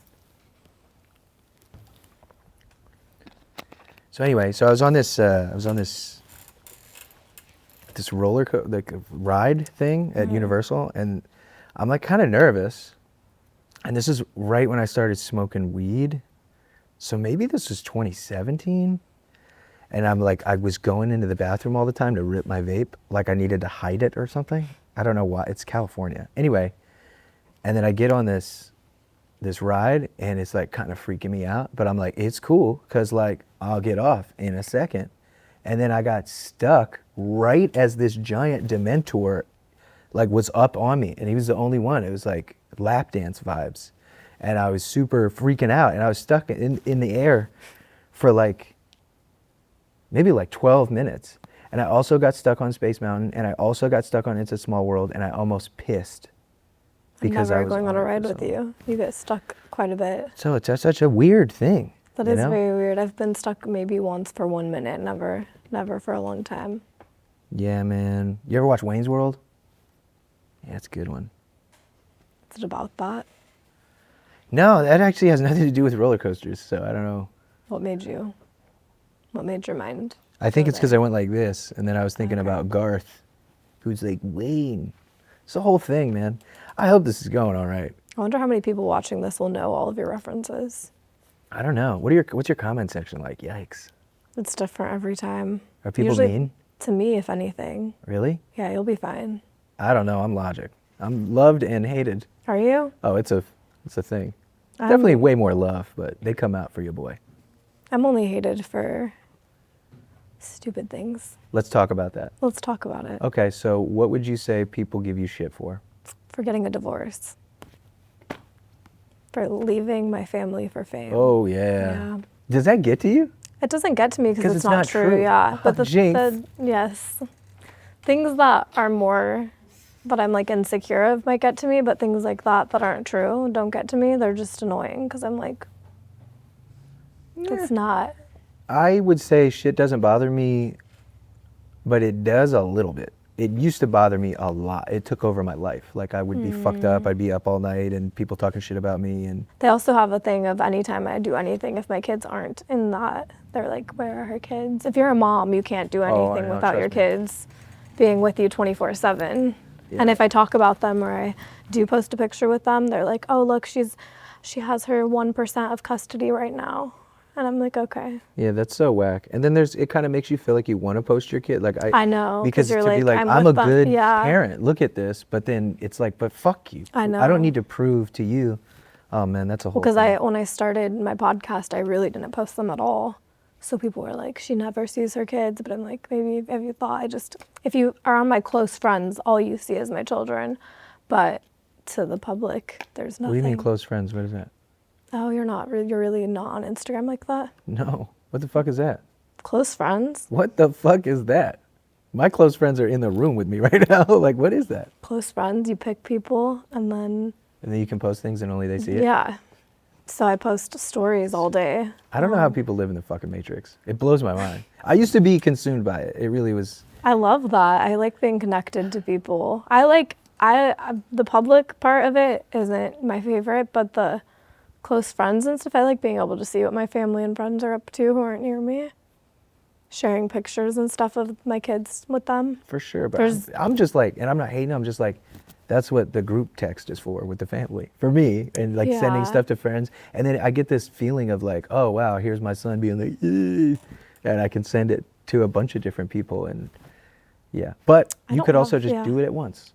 So anyway, I was on this this roller like ride thing at Universal, and I'm like kind of nervous. And this is right when I started smoking weed. So maybe this was 2017. And I'm like, I was going into the bathroom all the time to rip my vape, like I needed to hide it or something. I don't know why. It's California. Anyway, and then I get on this ride, and it's like kind of freaking me out. But I'm like, it's cool, because like I'll get off in a second. And then I got stuck right as this giant Dementor like was up on me, and he was the only one. It was like lap dance vibes, and I was super freaking out, and I was stuck in the air for like maybe like 12 minutes. And I also got stuck on Space Mountain, and I also got stuck on It's a Small World, and I almost pissed because I'm I never was going on a ride it for with so long. you. You get stuck quite a bit. So it's such a weird thing. That you is know? very weird. I've been stuck maybe once for 1 minute, never for a long time. Yeah, man. You ever watch Wayne's World? Yeah, it's a good one. Is it about that? No, that actually has nothing to do with roller coasters, so I don't know. What made your mind? I think go it's because there? I went like this, and then I was thinking Okay. about Garth, who's like, Wayne. It's the whole thing, man. I hope this is going all right. I wonder how many people watching this will know all of your references. I don't know. What's your comment section like? Yikes. It's different every time. Are people Usually, mean? To me, if anything. Really? Yeah, you'll be fine. I don't know. I'm logic. I'm loved and hated. Are you? Oh, it's a thing. I'm- Definitely way more love, but they come out for your boy. I'm only hated for stupid things. Let's talk about that. Let's talk about it. Okay, so what would you say people give you shit for? For getting a divorce. For leaving my family for fame. Oh, yeah. Does that get to you? It doesn't get to me 'Cause because it's not true. Yeah. But Jinx. yes. Things that are more that I'm like insecure of might get to me, but things like that aren't true don't get to me. They're just annoying because I'm like, that's not. I would say shit doesn't bother me, but it does a little bit. It used to bother me a lot. It took over my life. Like I would be fucked up. I'd be up all night and people talking shit about me. And They also have a thing of anytime I do anything, if my kids aren't in that, they're like, where are her kids? If you're a mom, you can't do I anything know, without your trust me. kids being with you 24/7. Yeah. And if I talk about them or I do post a picture with them, they're like, oh, look, she has her 1% of custody right now. And I'm like, okay. yeah, that's so whack. And then it kind of makes you feel like you want to post your kid. Like I know, 'cause because you're to be like, like, I'm I'm a with them. good Yeah. parent. Look at this. But then it's like, but fuck you. I know. I don't need to prove to you. Oh man, that's a whole Because thing. when I started my podcast, I really didn't post them at all. So people were like, she never sees her kids. But I'm like, maybe have you thought if you are on my close friends, all you see is my children. But to the public, there's nothing. What do you mean close friends? What is that? Oh, you're really not on Instagram like that? No. What the fuck is that? Close friends? What the fuck is that? My close friends are in the room with me right now. Like, what is that? Close friends, you pick people and then, And then you can post things and only they see it? yeah. So I post stories all day. I don't know how people live in the fucking Matrix. It blows my mind. I used to be consumed by it. It really was. I love that. I like being connected to people. The public part of it isn't my favorite, but the close friends and stuff, I like being able to see what my family and friends are up to who aren't near me. Sharing pictures and stuff of my kids with them. For sure. But There's- I'm just like, and I'm not hating, I'm just like, that's what the group text is for with the family. For me, and like sending Yeah. stuff to friends. And then I get this feeling of like, oh wow, here's my son being like, "Eeh," and I can send it to a bunch of different people. And yeah. But I you don't could also have- just yeah. do it at once.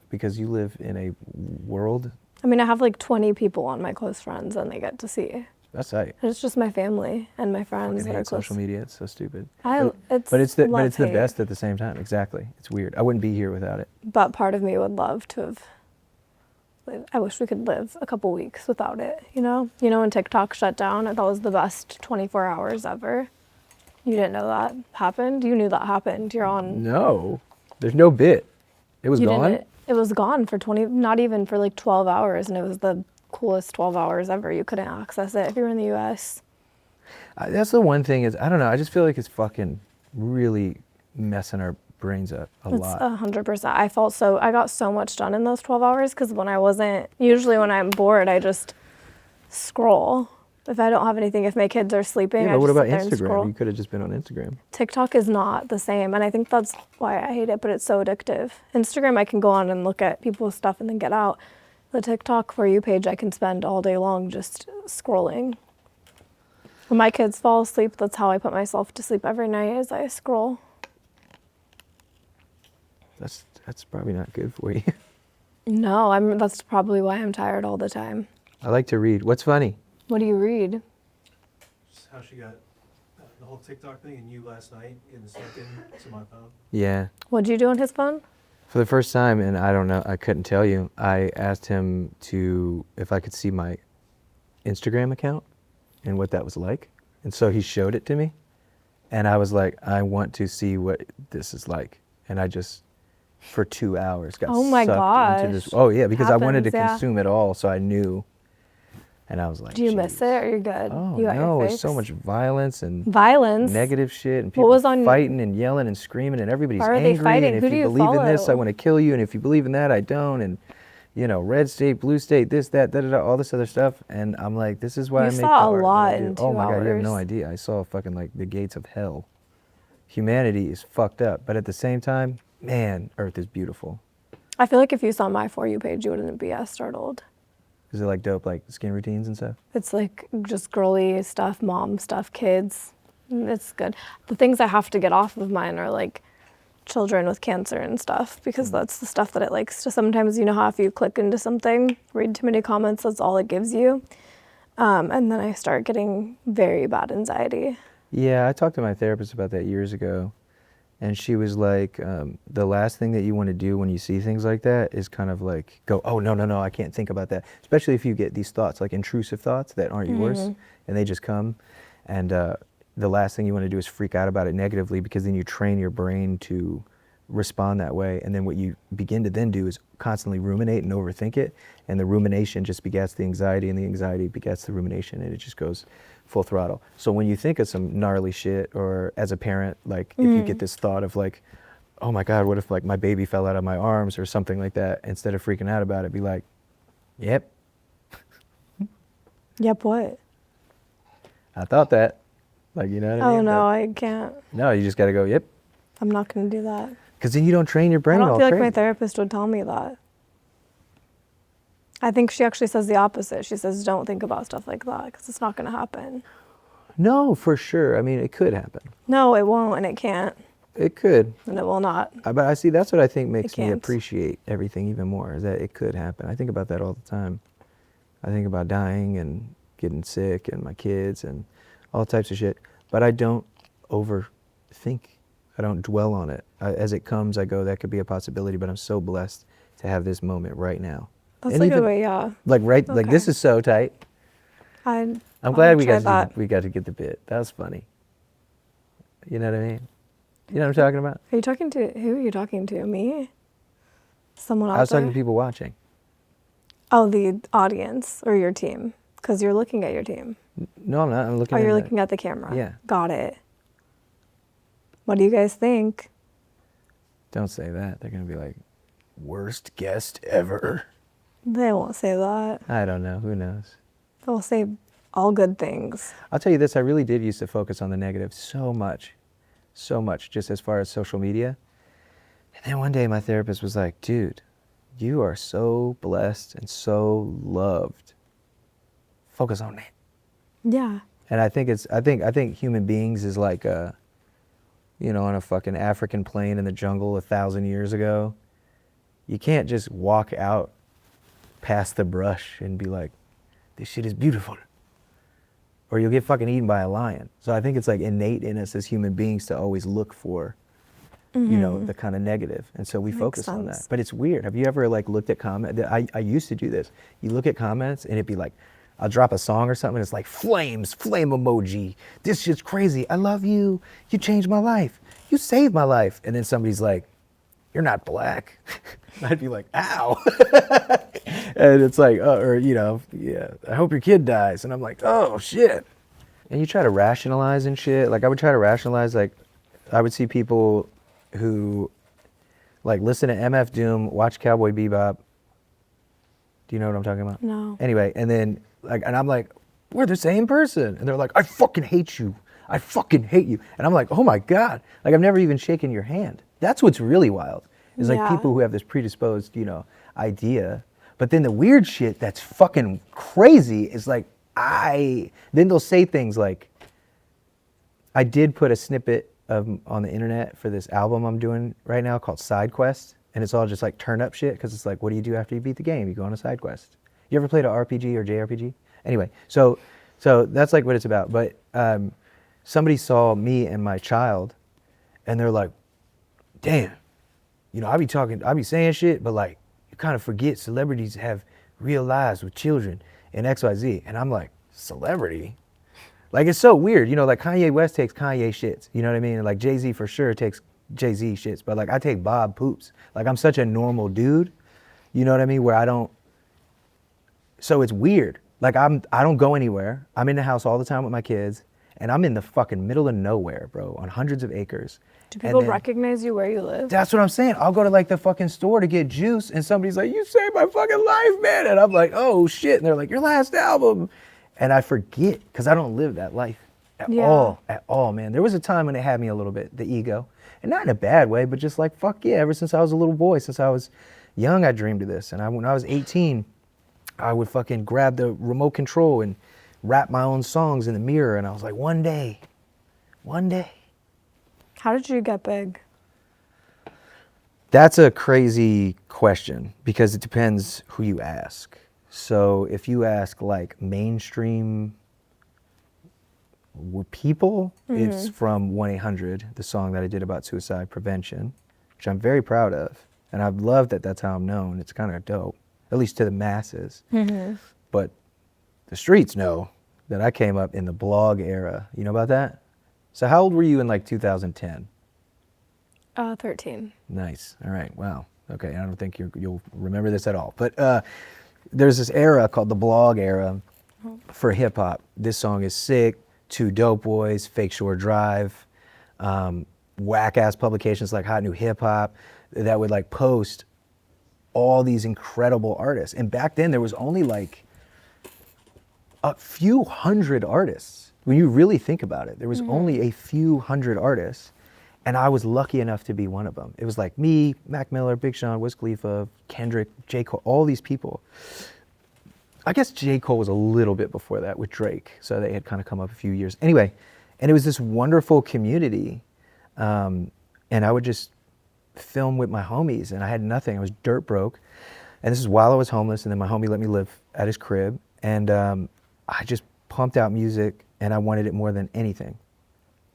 Because you live in a world. I mean, I have like 20 people on my close friends and they get to see. That's tight. It's just my family and my friends Fucking that are hate close. social media. It's so stupid. But it's the love-hate. best at the same time. Exactly. It's weird. I wouldn't be here without it. But part of me would love to have. I wish we could live a couple weeks without it. You know when TikTok shut down, that was the best 24 hours ever. You didn't know that happened? You knew that happened. You're on. No, there's no bit. It was You gone. didn't. It was gone for 20, not even for like 12 hours, and it was the coolest 12 hours ever. You couldn't access it if you were in the U.S. That's the one thing is, I don't know, I just feel like it's fucking really messing our brains up a lot. 100%. I got so much done in those 12 hours because usually when I'm bored, I just scroll. If I don't have anything, if my kids are sleeping, Yeah, I but what just about sit there and Instagram? scroll. You could have just been on Instagram. TikTok is not the same, and I think that's why I hate it, but it's so addictive. Instagram, I can go on and look at people's stuff and then get out. The TikTok For You page, I can spend all day long just scrolling. When my kids fall asleep, that's how I put myself to sleep every night, is I scroll. That's probably not good for you. No, that's probably why I'm tired all the time. I like to read. What's funny? What do you read? Just how she got the whole TikTok thing and you last night getting sucked into my phone. Yeah. What'd you do on his phone? For the first time, and I don't know, I couldn't tell you, I asked him if I could see my Instagram account and what that was like. And so he showed it to me. And I was like, I want to see what this is like. And I just, for 2 hours, got Oh my sucked into gosh. this. Oh, yeah, because I wanted to Happens, yeah. consume it all, so I knew. And I was like, Do you miss "Jeez." it or you're good? Oh, You got no, your it's so fix? much violence and Violence? negative shit and What people was on- fighting and yelling and screaming and everybody's Why are they angry fighting? and Who if do you you believe in this, I follow? want to kill you, and if you believe in that, I don't, and red state, blue state, this, that, da, da, da, all this other stuff. And I'm like, this is why You I make saw the a art lot that I do. in Oh 2 my God, you have no hours. idea. I saw fucking like the gates of hell. Humanity is fucked up, but at the same time, man, Earth is beautiful. I feel like if you saw my For You page, you wouldn't be as startled. Is it like dope, like skin routines and stuff? It's like just girly stuff, mom stuff, kids. It's good. The things I have to get off of mine are like children with cancer and stuff because that's the stuff that it likes to sometimes, you know how if you click into something, read too many comments, that's all it gives you. And then I start getting very bad anxiety. Yeah, I talked to my therapist about that years ago. And she was like, the last thing that you want to do when you see things like that is kind of like go, oh, no, I can't think about that. Especially if you get these thoughts, like intrusive thoughts that aren't yours, and they just come. And the last thing you want to do is freak out about it negatively because then you train your brain to respond that way. And then what you begin to then do is constantly ruminate and overthink it. And the rumination just begets the anxiety, and the anxiety begets the rumination, and it just goes full throttle. So when you think of some gnarly shit, or as a parent, like if you get this thought of like, oh my God, what if like my baby fell out of my arms or something like that, instead of freaking out about it, be like, yep, Yep, what? I thought that. Like, you know what I mean? Oh no, I can't. No, you just got to go, yep. I'm not going to do that. Because then you don't train your I brain don't all feel like crazy. my therapist would tell me that. I think she actually says the opposite. She says, don't think about stuff like that because it's not going to happen. No, for sure. I mean, it could happen. No, it won't, and it can't, It could. and it will not. But I see, that's what I think makes me can't. appreciate everything even more, is that it could happen. I think about that all the time. I think about dying and getting sick and my kids and all types of shit. But I don't overthink. I don't dwell on it. As it comes, I go, that could be a possibility, but I'm so blessed to have this moment right now. That's And like a even- way, yeah. Like like this Okay. is so tight. I'm I'll glad we try got that. we got to get the bit. That was funny. You know what I mean? You know what I'm talking about? Are you talking to, who are you talking to? Me? Someone else? I was talking to people watching. Oh, the audience or your team? Because you're looking at your team. No, I'm not. I'm looking Oh, at you're the- looking at the camera. Yeah. Got it. What do you guys think? Don't say that. They're going to be like, worst guest ever. They won't say that. I don't know. Who knows? They'll say all good things. I'll tell you this. I really did used to focus on the negative so much, just as far as social media. And then one day my therapist was like, dude, you are so blessed and so loved. Focus on that. Yeah. And I think human beings is like on a fucking African plain in the jungle 1,000 years ago. You can't just walk out past the brush and be like, this shit is beautiful. or you'll get fucking eaten by a lion. So I think it's like innate in us as human beings to always look for, you know, the kind of negative. And so we focus on that. But it's weird. Have you ever like looked at comments? I used to do this. You look at comments and it'd be like, I'll drop a song or something and it's like flames, flame emoji. This shit's crazy. I love you. You changed my life. You saved my life. And then somebody's like, you're not black. I'd be like, ow. And it's like, or, you know, yeah, I hope your kid dies. And I'm like, oh, shit. And you try to rationalize and shit. Like, I would try to rationalize, like, I would see people who, like, listen to MF Doom, watch Cowboy Bebop. Do you know what I'm talking about? No. Anyway, and then, like, and I'm like, we're the same person. And they're like, I fucking hate you. I fucking hate you. And I'm like, oh my God. Like, I've never even shaken your hand. That's what's really wild. Is like people who have this predisposed, you know, idea. But then the weird shit that's fucking crazy is like, then they'll say things like, I did put a snippet on the internet for this album I'm doing right now called Side Quest. And it's all just like turn up shit, because it's like, what do you do after you beat the game? You go on a side quest. You ever played an RPG or JRPG? Anyway, so that's like what it's about. But somebody saw me and my child, and they're like, damn, you know, I be saying shit, but like, you kind of forget celebrities have real lives with children and XYZ. And I'm like, celebrity? Like, it's so weird. You know, like Kanye West takes Kanye shits. You know what I mean? And like Jay-Z for sure takes Jay-Z shits. But like, I take Bob poops. Like, I'm such a normal dude. You know what I mean? Where I don't. So it's weird. Like, I don't go anywhere. I'm in the house all the time with my kids. And I'm in the fucking middle of nowhere, bro, on hundreds of acres. Do people recognize you where you live? That's what I'm saying. I'll go to like the fucking store to get juice, and somebody's like, you saved my fucking life, man. And I'm like, oh shit. And they're like, your last album. And I forget, because I don't live that life at all, man. There was a time when it had me a little bit, the ego. And not in a bad way, but just like, fuck yeah, ever since I was a little boy, since I was young, I dreamed of this. And when I was 18, I would fucking grab the remote control and rap my own songs in the mirror. And I was like, one day. How did you get big? That's a crazy question, because it depends who you ask. So if you ask like mainstream people, it's from 1-800, the song that I did about suicide prevention, which I'm very proud of. And I've loved that that's how I'm known. It's kind of dope, at least to the masses. But the streets know that I came up in the blog era. You know about that? So how old were you in like 2010? 13. Nice. All right. Wow. Okay. I don't think you'll remember this at all. But there's this era called the blog era for hip hop. This song is sick. Two Dope Boys, Fake Shore Drive, whack ass publications like Hot New Hip Hop that would like post all these incredible artists. And back then there was only like a few hundred artists. When you really think about it, there was only a few hundred artists. And I was lucky enough to be one of them. It was like me, Mac Miller, Big Sean, Wiz Khalifa, Kendrick, J. Cole, all these people. I guess J. Cole was a little bit before that with Drake. So they had kind of come up a few years. Anyway, and it was this wonderful community. And I would just film with my homies, and I had nothing. I was dirt broke. And this is while I was homeless, and then my homie let me live at his crib. And I just pumped out music, and I wanted it more than anything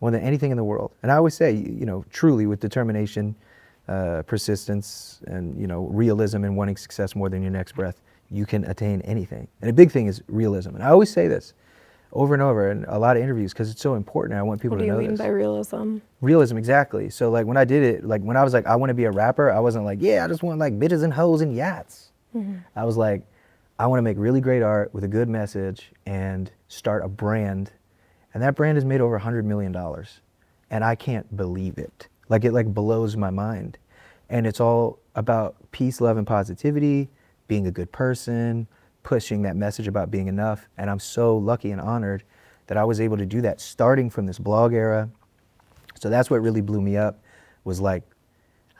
in the world. And I always say, you know, truly with determination, persistence, and, you know, realism and wanting success more than your next breath, you can attain anything. And a big thing is realism. And I always say this over and over in a lot of interviews because it's so important. And I want people to know this. What do you mean by realism? Realism, exactly. So like when I did it, like when I was like, I want to be a rapper, I wasn't like, yeah, I just want like bitches and hoes and yachts. I was like, I want to make really great art with a good message and start a brand. And that brand has made over $100 million. And I can't believe it. Like it like blows my mind. And it's all about peace, love, and positivity, being a good person, pushing that message about being enough. And I'm so lucky and honored that I was able to do that starting from this blog era. So that's what really blew me up, was like,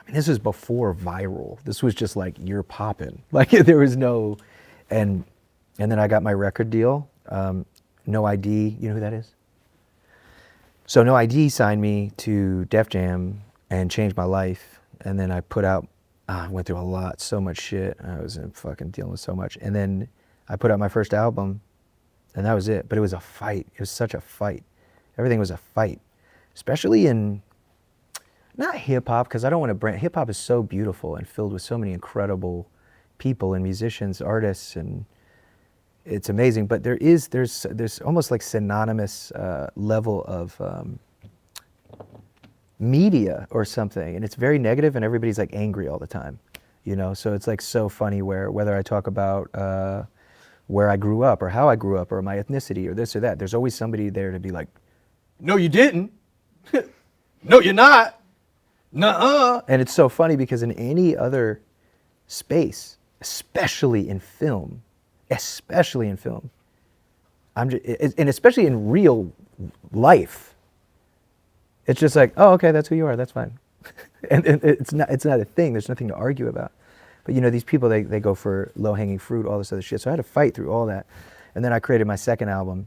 I mean, this was before viral. This was just like, you're popping. Like there was no, and then I got my record deal. No ID, you know who that is? So No ID signed me to Def Jam and changed my life. And then I put out, I went through so much shit. I was fucking dealing with so much. And then I put out my first album And that was it. But it was a fight. It was such a fight. Everything was a fight, especially in, not hip hop, because I don't want to brand, hip hop is so beautiful and filled with so many incredible people and musicians, artists, and it's amazing. But there's almost like synonymous level of media or something, and it's very negative, and everybody's like angry all the time, you know. So it's like so funny where whether I talk about where I grew up or how I grew up or my ethnicity or this or that, there's always somebody there to be like, no, you didn't. No, you're not. Nuh-uh. And it's so funny because in any other space, especially in film, I'm just, and especially in real life, it's just like, oh, okay, that's who you are. That's fine. and it's not a thing. There's nothing to argue about. But you know, these people, they go for low-hanging fruit, all this other shit. So I had to fight through all that. And then I created my second album,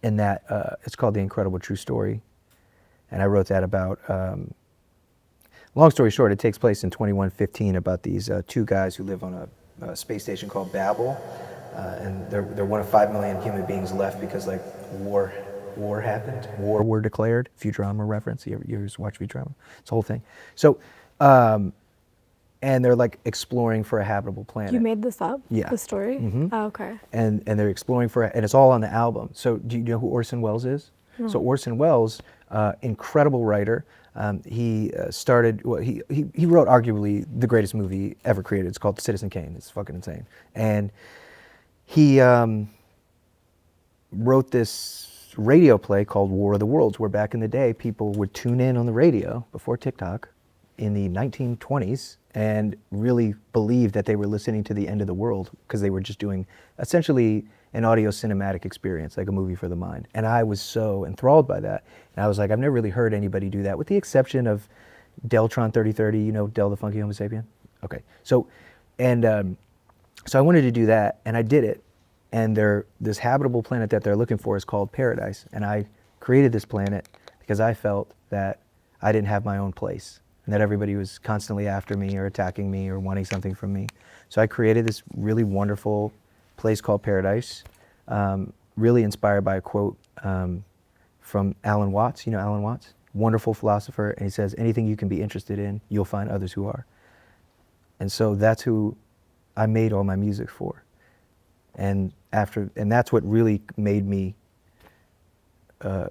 and that it's called The Incredible True Story. And I wrote that about, long story short, it takes place in 2115 about these two guys who live on a space station called Babel. And they're one of 5 million human beings left because like war happened. War were declared. Futurama reference. You ever watch Futurama? It's a whole thing. So, and they're like exploring for a habitable planet. You made this up? Yeah. The story? Mm-hmm. Oh, okay. And they're exploring for, and it's all on the album. So do you know who Orson Welles is? No. So Orson Welles, incredible writer. He started, well, he wrote arguably the greatest movie ever created. It's called Citizen Kane. It's fucking insane. And he wrote this radio play called War of the Worlds, where back in the day, people would tune in on the radio before TikTok in the 1920s and really believed that they were listening to the end of the world because they were just doing essentially an audio cinematic experience, like a movie for the mind. And I was so enthralled by that. And I was like, I've never really heard anybody do that, with the exception of Deltron 3030, you know, Del the Funky Homo Sapien? Okay, so I wanted to do that, and I did it. And this habitable planet that they're looking for is called Paradise. And I created this planet because I felt that I didn't have my own place, and that everybody was constantly after me or attacking me or wanting something from me. So I created this really wonderful place called Paradise, really inspired by a quote from Alan Watts. You know Alan Watts? Wonderful philosopher. And he says, anything you can be interested in, you'll find others who are. And so that's who I made all my music for. And that's what really made me,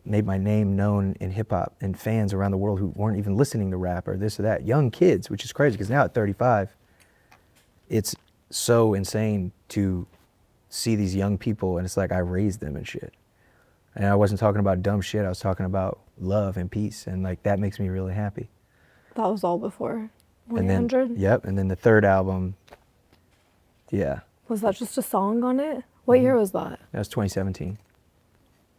made my name known in hip hop, and fans around the world who weren't even listening to rap or this or that. Young kids, which is crazy, because now at 35, it's so insane to see these young people, and it's like I raised them and shit. And I wasn't talking about dumb shit, I was talking about love and peace, and like that makes me really happy. That was all before And then, 100? yep, and then the third album, yeah. Was that just a song on it? What year was that? That was 2017.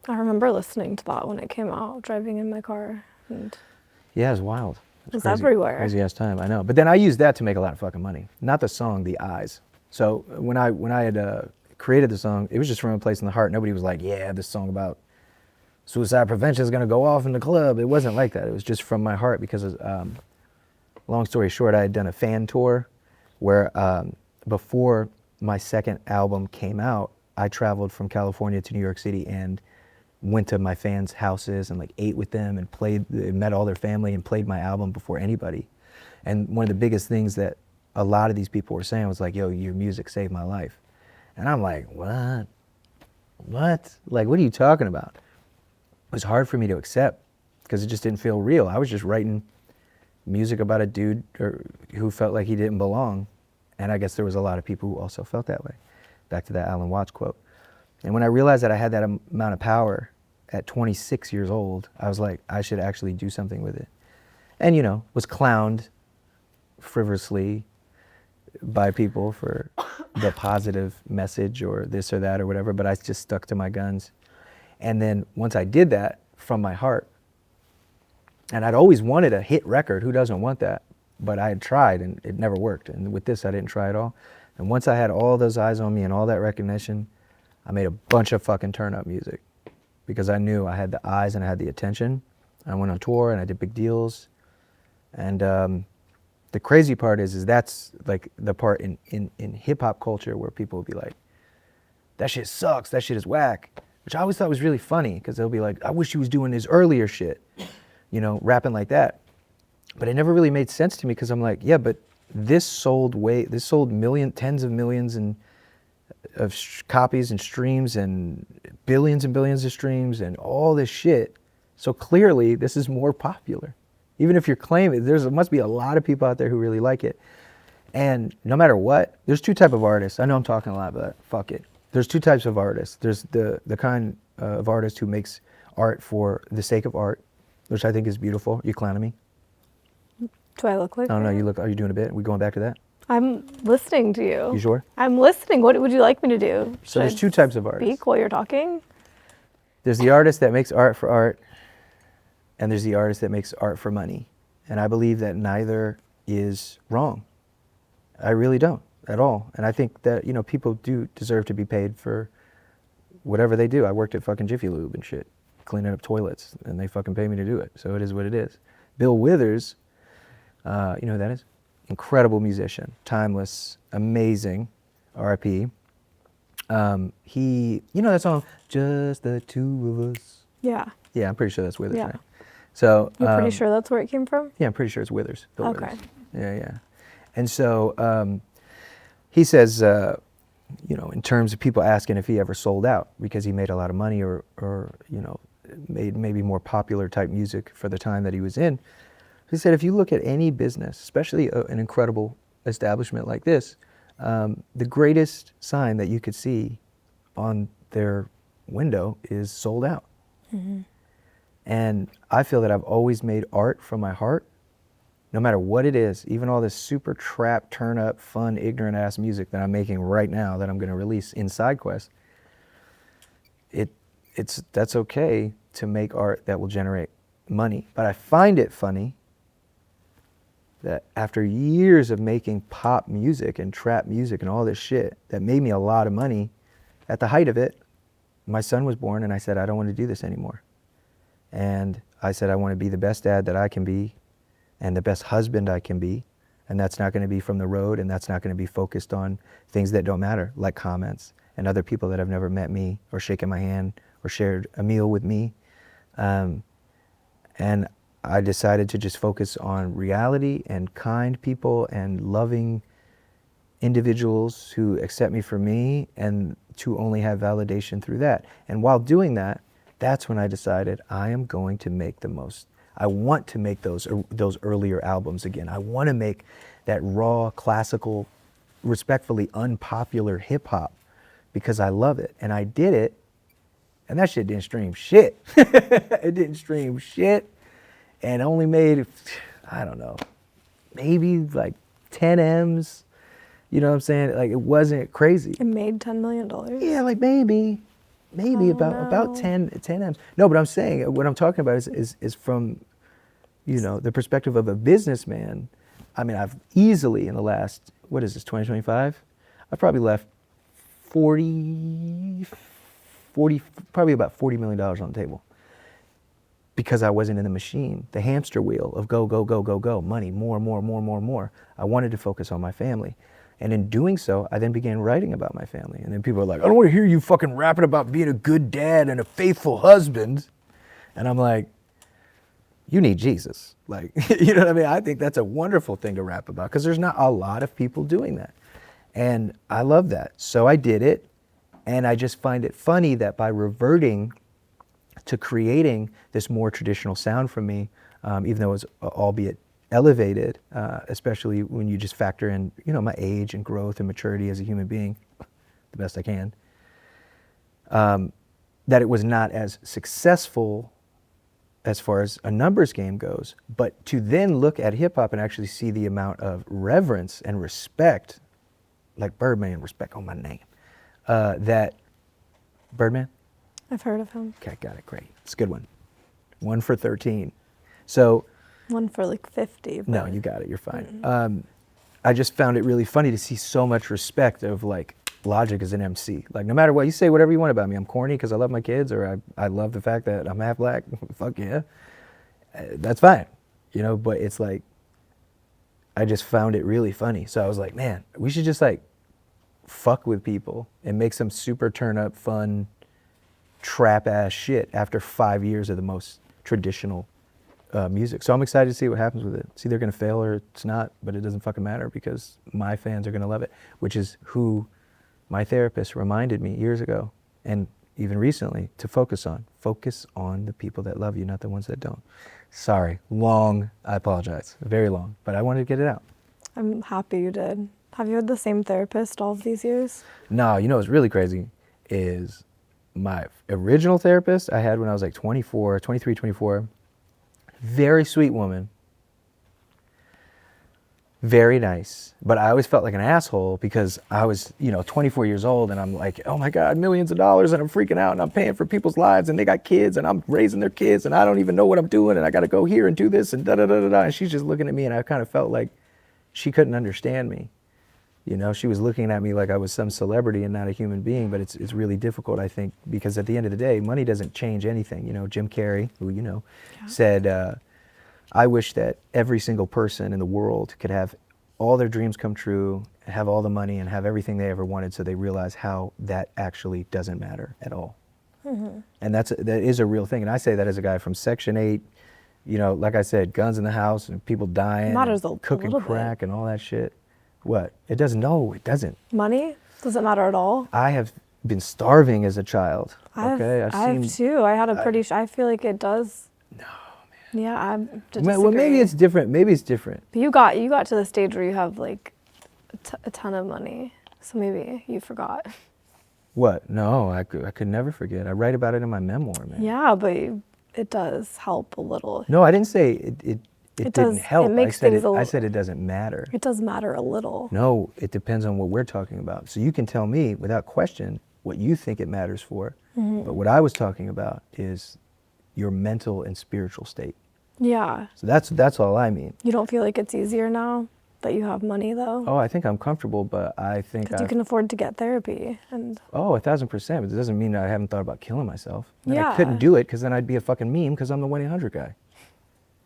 I remember listening to that when it came out, driving in my car. And Yeah, it was wild. It's everywhere. Crazy ass time, I know. But then I used that to make a lot of fucking money. Not the song, the eyes. So when I had created the song, it was just from a place in the heart. Nobody was like, yeah, this song about suicide prevention is gonna go off in the club. It wasn't like that. It was just from my heart because, long story short, I had done a fan tour where before my second album came out, I traveled from California to New York City and went to my fans' houses and like ate with them and met all their family and played my album before anybody. And one of the biggest things that a lot of these people were saying was like, yo, your music saved my life. And I'm like, what? Like, what are you talking about? It was hard for me to accept because it just didn't feel real. I was just writing music about a dude who felt like he didn't belong. And I guess there was a lot of people who also felt that way. Back to that Alan Watts quote. And when I realized that I had that amount of power at 26 years old, I was like, I should actually do something with it. And, you know, was clowned frivolously by people for the positive message or this or that or whatever, but I just stuck to my guns. And then once I did that from my heart, and I'd always wanted a hit record, who doesn't want that? But I had tried and it never worked. And with this, I didn't try at all. And once I had all those eyes on me and all that recognition, I made a bunch of fucking turn-up music because I knew I had the eyes and I had the attention. I went on tour and I did big deals. And the crazy part is that's like the part in hip-hop culture where people will be like, that shit sucks, that shit is whack. Which I always thought was really funny, because they'll be like, I wish he was doing his earlier shit, you know, rapping like that. But it never really made sense to me, because I'm like, yeah, but this sold tens of millions of copies and streams and billions of streams and all this shit. So clearly this is more popular. Even if you're claiming, there must be a lot of people out there who really like it. And no matter what, there's two types of artists. I know I'm talking a lot, but fuck it. There's two types of artists. There's the kind of artist who makes art for the sake of art, which I think is beautiful. You clowning me? Do I look like I don't know. that? Are you doing a bit? Are we going back to that? I'm listening to you. You sure? I'm listening. What would you like me to do? So there's two types of artists. Speak while you're talking? There's the artist that makes art for art, and there's the artist that makes art for money. And I believe that neither is wrong. I really don't at all. And I think that, you know, people do deserve to be paid for whatever they do. I worked at fucking Jiffy Lube and shit, cleaning up toilets, and they fucking pay me to do it. So it is what it is. Bill Withers, you know who that is? Incredible musician, timeless, amazing, R.I.P. He, you know that song, Just the Two of Us? Yeah. Yeah, I'm pretty sure that's Withers, Yeah. right? So, You're pretty sure that's where it came from? yeah, I'm pretty sure it's Withers. Bill Okay. Withers. Yeah. And so he says, you know, in terms of people asking if he ever sold out because he made a lot of money or you know, made maybe more popular type music for the time that he was in, he said, if you look at any business, especially an incredible establishment like this, the greatest sign that you could see on their window is sold out. Mm-hmm. And I feel that I've always made art from my heart, no matter what it is, even all this super trap, turn up, fun, ignorant ass music that I'm making right now that I'm going to release in SideQuest. That's okay to make art that will generate money. But I find it funny that after years of making pop music and trap music and all this shit that made me a lot of money, at the height of it, my son was born and I said, I don't want to do this anymore. And I said, I want to be the best dad that I can be and the best husband I can be. And that's not going to be from the road, and that's not going to be focused on things that don't matter, like comments and other people that have never met me or shaken my hand or shared a meal with me. And I decided to just focus on reality and kind people and loving individuals who accept me for me, and to only have validation through that. And while doing that, that's when I decided I am going to make the most. I want to make those earlier albums again. I want to make that raw, classical, respectfully unpopular hip hop because I love it. And I did it, and that shit didn't stream shit. It didn't stream shit, and only made, I don't know, maybe like 10 M's. You know what I'm saying? Like, it wasn't crazy. It made $10 million? Yeah, like maybe about 10 M's. No, but I'm saying, what I'm talking about is from, you know, the perspective of a businessman. I mean, I've easily in the last, what is this, 2025? I've probably left probably about $40 million on the table because I wasn't in the machine, the hamster wheel of go, money, more. I wanted to focus on my family. And in doing so, I then began writing about my family. And then people are like, I don't want to hear you fucking rapping about being a good dad and a faithful husband. And I'm like, you need Jesus. Like, you know what I mean? I think that's a wonderful thing to rap about because there's not a lot of people doing that. And I love that. So I did it. And I just find it funny that by reverting to creating this more traditional sound for me, even though it's albeit elevated, especially when you just factor in, you know, my age and growth and maturity as a human being, the best I can, that it was not as successful as far as a numbers game goes, but to then look at hip hop and actually see the amount of reverence and respect, like Birdman, respect on my name, that, Birdman? I've heard of him. Okay, got it, great. It's a good one. 1 for 13. So, One for like 50. no, you got it, you're fine. I just found it really funny to see so much respect of like Logic as an MC. Like, no matter what, you say whatever you want about me. I'm corny because I love my kids, or I love the fact that I'm half black. Fuck yeah. That's fine. You know, but it's like, I just found it really funny. So I was like, man, we should just like fuck with people and make some super turn up, fun, trap ass shit after 5 years of the most traditional music. So I'm excited to see what happens with it. It's either gonna fail or it's not, but it doesn't fucking matter because my fans are gonna love it, which is who my therapist reminded me years ago and even recently to focus on. Focus on the people that love you, not the ones that don't. Sorry, long, I apologize, very long, but I wanted to get it out. I'm happy you did. Have you had the same therapist all of these years? No, you know what's really crazy is my original therapist I had when I was like 23, 24. Very sweet woman. Very nice. But I always felt like an asshole because I was, 24 years old and I'm like, oh my God, millions of dollars and I'm freaking out and I'm paying for people's lives and they got kids and I'm raising their kids and I don't even know what I'm doing and I got to go here and do this and da-da-da-da-da. And she's just looking at me and I kind of felt like she couldn't understand me. She was looking at me like I was some celebrity and not a human being, but it's really difficult, I think, because at the end of the day, money doesn't change anything. Jim Carrey, who said, I wish that every single person in the world could have all their dreams come true, have all the money, and have everything they ever wanted so they realize how that actually doesn't matter at all. Mm-hmm. And that is a real thing. And I say that as a guy from Section 8, like I said, guns in the house and people dying, and cooking crack and all that shit. What? It doesn't. No, it doesn't. Money? Doesn't matter at all? I have been starving as a child. I have too. I had a pretty, I feel like it does. No, man. Yeah, I'm just well, maybe it's different. Maybe it's different. But you got to the stage where you have like a ton of money. So maybe you forgot. What? No, I could never forget. I write about it in my memoir, man. Yeah, but it does help a little. No, I didn't say it didn't help. It makes things I said it doesn't matter. It does matter a little. No, it depends on what we're talking about. So you can tell me without question what you think it matters for. Mm-hmm. But what I was talking about is your mental and spiritual state. Yeah. So that's all I mean. You don't feel like it's easier now that you have money though? Oh, I think I'm comfortable, but I think because you can afford to get therapy and. Oh, 1,000%. But it doesn't mean that I haven't thought about killing myself. And yeah. I couldn't do it because then I'd be a fucking meme because I'm the 1-800 guy.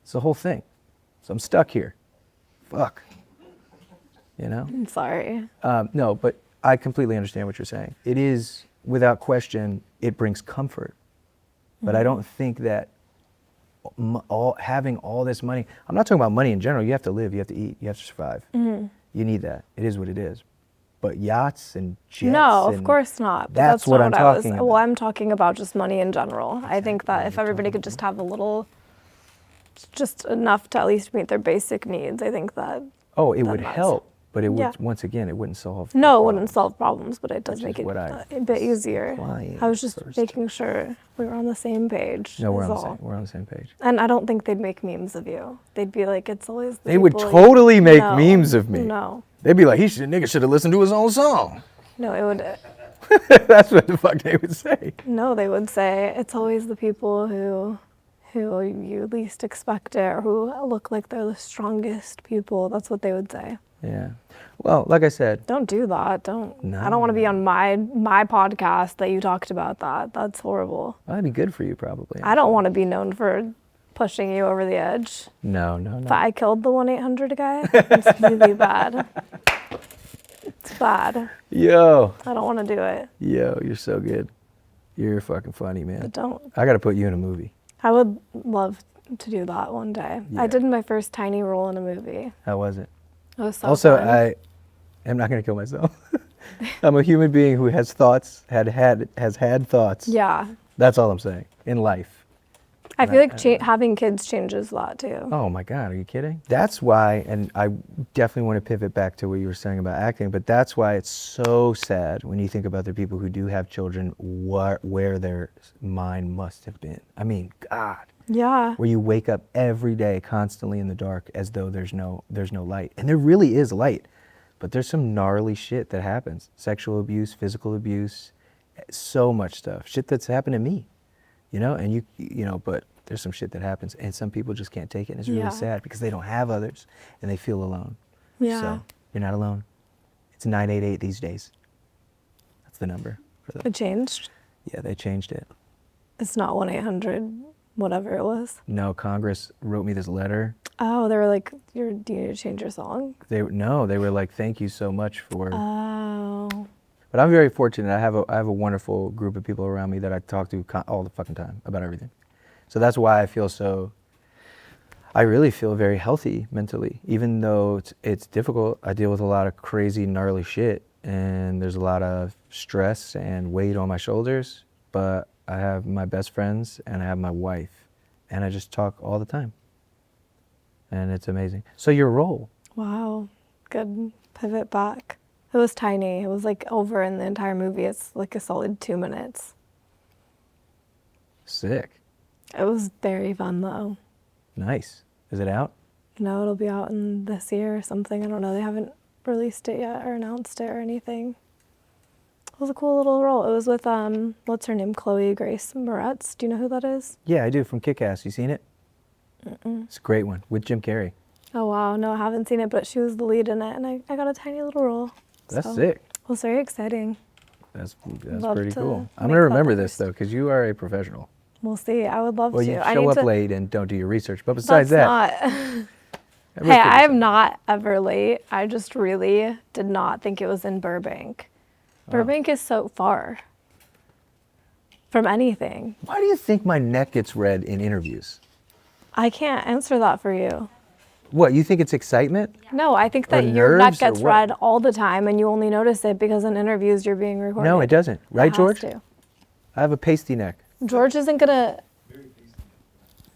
It's the whole thing. So I'm stuck here. Fuck. I'm sorry. No, but I completely understand what you're saying. It is, without question, it brings comfort. But mm-hmm. I don't think that having all this money, I'm not talking about money in general. You have to live, you have to eat, you have to survive. Mm-hmm. You need that. It is what it is. But yachts and jets. No, of course not. But that's what I'm talking about. Well, I'm talking about just money in general. I think that if everybody could just have a little, just enough to at least meet their basic needs, I think that. Oh, it would help, but it would, once again, it wouldn't solve. No, it wouldn't solve problems, but it does make it a bit easier. I was just making sure we were on the same page. No, we're on the same page. And I don't think they'd make memes of you. They'd be like, it's always. They would totally make memes of me. No. They'd be like, nigga should have listened to his own song. No, it would. That's what the fuck they would say. No, they would say it's always the people who you least expect it or who look like they're the strongest people. That's what they would say. Yeah. Well, like I said. Don't do that. No. I don't want to be on my podcast that you talked about that. That's horrible. Well, that'd be good for you probably. I don't want to be known for pushing you over the edge. No. If I killed the 1-800 guy, it's really bad. It's bad. Yo. I don't want to do it. Yo, you're so good. You're fucking funny, man. But don't. I got to put you in a movie. I would love to do that one day. Yeah. I did my first tiny role in a movie. How was it? It was so also, fun. I am not going to kill myself. I'm a human being who has thoughts, has had thoughts. Yeah. That's all I'm saying in life. I feel like having kids changes a lot too. Oh my God, are you kidding? That's why, and I definitely want to pivot back to what you were saying about acting, but that's why it's so sad when you think about the people who do have children, where their mind must have been. I mean, God. Yeah. Where you wake up every day constantly in the dark as though there's no light. And there really is light, but there's some gnarly shit that happens. Sexual abuse, physical abuse, so much stuff. Shit that's happened to me. And but there's some shit that happens and some people just can't take it and it's really sad because they don't have others and they feel alone. Yeah. So you're not alone. It's 988 these days. That's the number. It changed? Yeah, they changed it. It's not 1-800, whatever it was? No, Congress wrote me this letter. Oh, they were like, do you need to change your song? They were like, thank you so much for. Oh. But I'm very fortunate. I have a wonderful group of people around me that I talk to all the fucking time about everything. So that's why I really feel very healthy mentally. Even though it's difficult, I deal with a lot of crazy, gnarly shit. And there's a lot of stress and weight on my shoulders. But I have my best friends and I have my wife. And I just talk all the time. And it's amazing. So your role. Wow. Good pivot back. It was tiny. It was like over in the entire movie. It's like a solid 2 minutes. Sick. It was very fun though. Nice. Is it out? No, it'll be out in this year or something. I don't know. They haven't released it yet or announced it or anything. It was a cool little role. It was with, what's her name? Chloe Grace Moretz. Do you know who that is? Yeah, I do, from Kick-Ass. You seen it? It's a great one, with Jim Carrey. Oh, wow. No, I haven't seen it, but she was the lead in it, and I got a tiny little role. That's So, sick. It was very exciting. That's Love pretty to cool. I'm make going to that remember the this, first. though, because you are a professional. We'll see. I would love Well, to. you I show need up to, late and don't do your research. But besides That's that... not... everybody Hey, figures I'm it out. not ever late. I just really did not think it was in Burbank. Burbank is so far from anything. Why do you think my neck gets red in interviews? I can't answer that for you. What, you think it's excitement? No, I think Or that your neck nerves or gets what? red all the time and you only notice it because in interviews you're being recorded. No, it doesn't. It Right, has George? to. I have a pasty neck. George isn't gonna...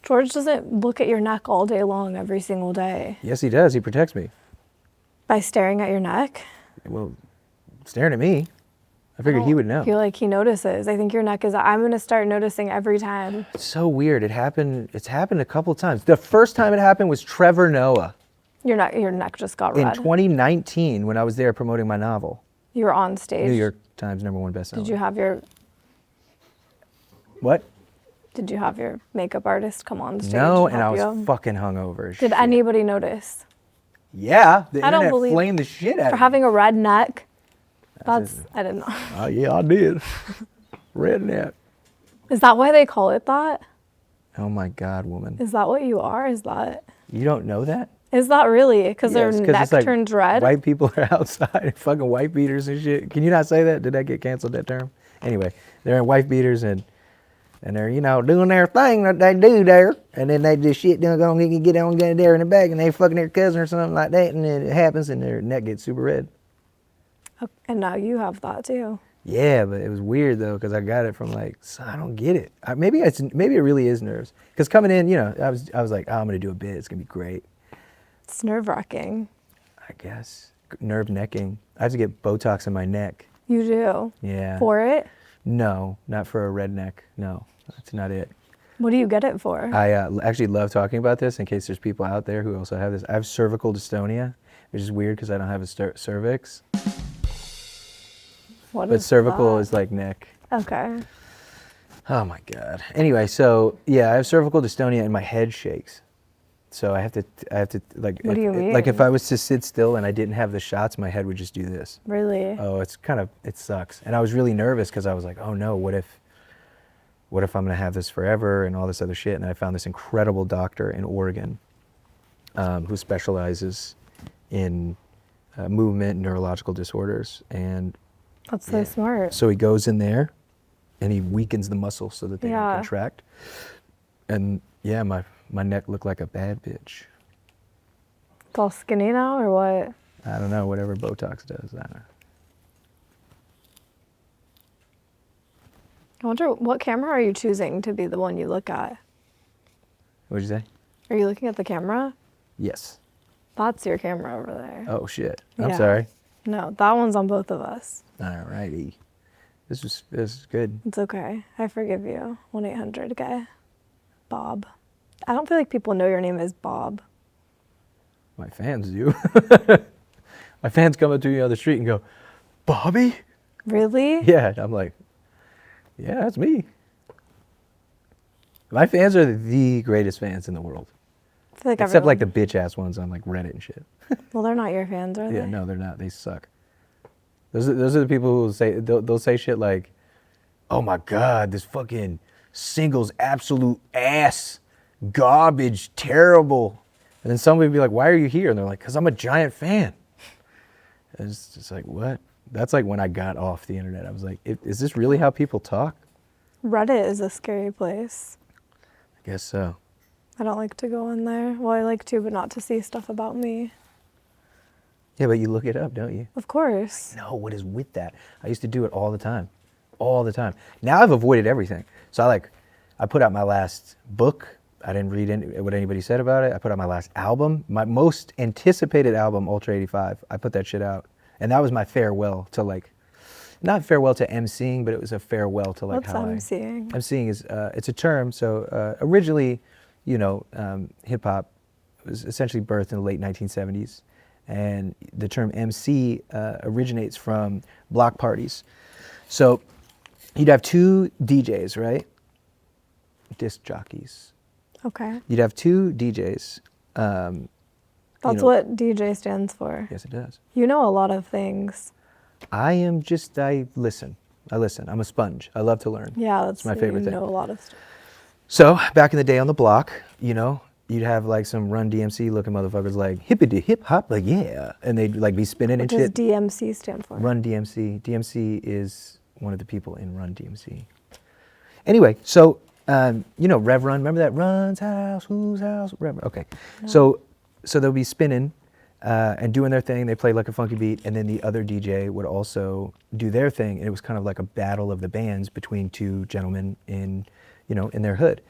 George doesn't look at your neck all day long every single day. Yes, he does. He protects me. By staring at your neck? Well, staring at me. I figured he would know. I feel like he notices. I think your neck is... I'm gonna start noticing every time. It's so weird. It's happened a couple times. The first time it happened was Trevor Noah Your neck just got in red. 2019 when I was there promoting my novel. You were on stage. New York Times #1 bestseller. Did you have your... What? Did you have your makeup artist come on stage? No, and and I help was you? fucking hungover. as Did shit. anybody notice? Yeah, the I don't internet believe- flamed the shit out For of having a red neck? That's That's... I didn't know. me. Oh, yeah, I did. Redneck. Is that why they call it that? Oh my God, woman. Is that what you are? Is that You don't know that? really? Because their Yes, 'cause neck it's like turns red? White people are outside in fucking white beaters and shit. Can you not say that? Did that get canceled, that term? Anyway, they're in white beaters and they're, doing their thing that they do there. And then they just shit down, get on there in the back and they fucking their cousin or something like that. And then it happens and their neck gets super red. Oh, and now you have that too. Yeah, but it was weird though because I got it from so I don't get it. Maybe it really is nerves. Because coming in, I was like, oh, I'm gonna do a bit. It's gonna be great. It's nerve-wracking. I guess nerve necking. I have to get Botox in my neck. You do? Yeah. For it? No, not for a redneck. No, that's not it. What do you get it for? I actually love talking about this in case there's people out there who also have this. I have cervical dystonia, which is weird because I don't have a cervix. What But is cervical that? is like neck. Okay. Oh my God. Anyway, so yeah, I have cervical dystonia and my head shakes. So I have to like. What do you mean? Like if I was to sit still and I didn't have the shots, my head would just do this. Really? Oh, it sucks. And I was really nervous because I was like, oh no, what if I'm gonna have this forever and all this other shit? And I found this incredible doctor in Oregon who specializes in movement and neurological disorders. And That's so smart. so he goes in there and he weakens the muscles so that they Yeah. don't contract. And yeah, my neck looked like a bad bitch. It's all skinny now or what? I don't know, whatever Botox does. I don't know. I wonder, what camera are you choosing to be the one you look at? What'd you say? Are you looking at the camera? Yes. That's your camera over there. Oh shit. I'm Yeah. sorry. No, that one's on both of us. All righty. This is good. It's okay. I forgive you. 1-800 guy. Bob. I don't feel like people know your name is Bob. My fans do. My fans come up to me on the street and go, Bobby? Really? Yeah. I'm like, yeah, that's me. My fans are the greatest fans in the world. I feel like Except like everyone- the bitch ass ones on like Reddit and shit. Well, they're not your fans, are they? Yeah, no, they're not. They suck. Those are the people who say they'll say shit like, "Oh my God, this fucking single's absolute ass, garbage, terrible," and then somebody would be like, "Why are you here?" And they're like, "Cause I'm a giant fan." It's just like, what? That's like when I got off the internet. I was like, is this really how people talk? Reddit is a scary place. I guess so. I don't like to go in there. Well, I like to, but not to see stuff about me. Yeah, but you look it up, don't you? Of course. No, what is with that? I used to do it all the time. All the time. Now I've avoided everything. So I put out my last book. I didn't read what anybody said about it. I put out my last album. My most anticipated album, Ultra 85. I put that shit out. And that was my farewell to like, not farewell to MCing, but it was a farewell to like What's how MCing? MCing is, it's a term. So originally, hip hop was essentially birthed in the late 1970s. And the term MC originates from block parties. So you'd have two DJs, right? Disc jockeys. Okay. You'd have two DJs. That's what DJ stands for. Yes, it does. You know a lot of things. I listen. I'm a sponge. I love to learn. Yeah, that's my favorite thing. You know a lot of stuff. So back in the day on the block, you'd have like some Run DMC looking motherfuckers like hippity hip hop, like yeah, and they'd like be spinning and shit. What does DMC stand for? Run DMC. DMC is one of the people in Run DMC. Anyway, so Rev Run. Remember that? Run's house, whose house? Rev. Okay, no. So they'll be spinning and doing their thing. They play like a funky beat, and then the other DJ would also do their thing, and it was kind of like a battle of the bands between two gentlemen in their hood.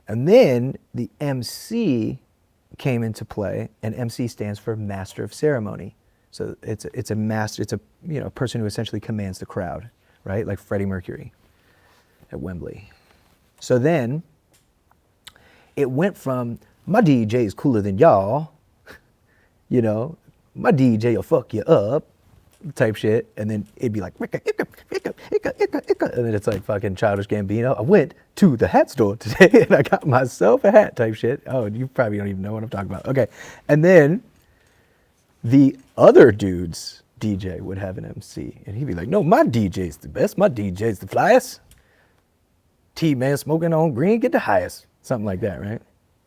And then the MC came into play, and MC stands for Master of Ceremony. So it's a master. It's a person who essentially commands the crowd, right? Like Freddie Mercury at Wembley. So then it went from my DJ's cooler than y'all, my DJ will fuck you up, type shit, and then it'd be like, and then it's like fucking Childish Gambino. I went to the hat store today and I got myself a hat, type shit. Oh, you probably don't even know what I'm talking about. Okay, and then the other dude's DJ would have an MC, and he'd be like, no, my DJ's the best. My DJ's the flyest. T-man smoking on green, get the highest. Something like that, right?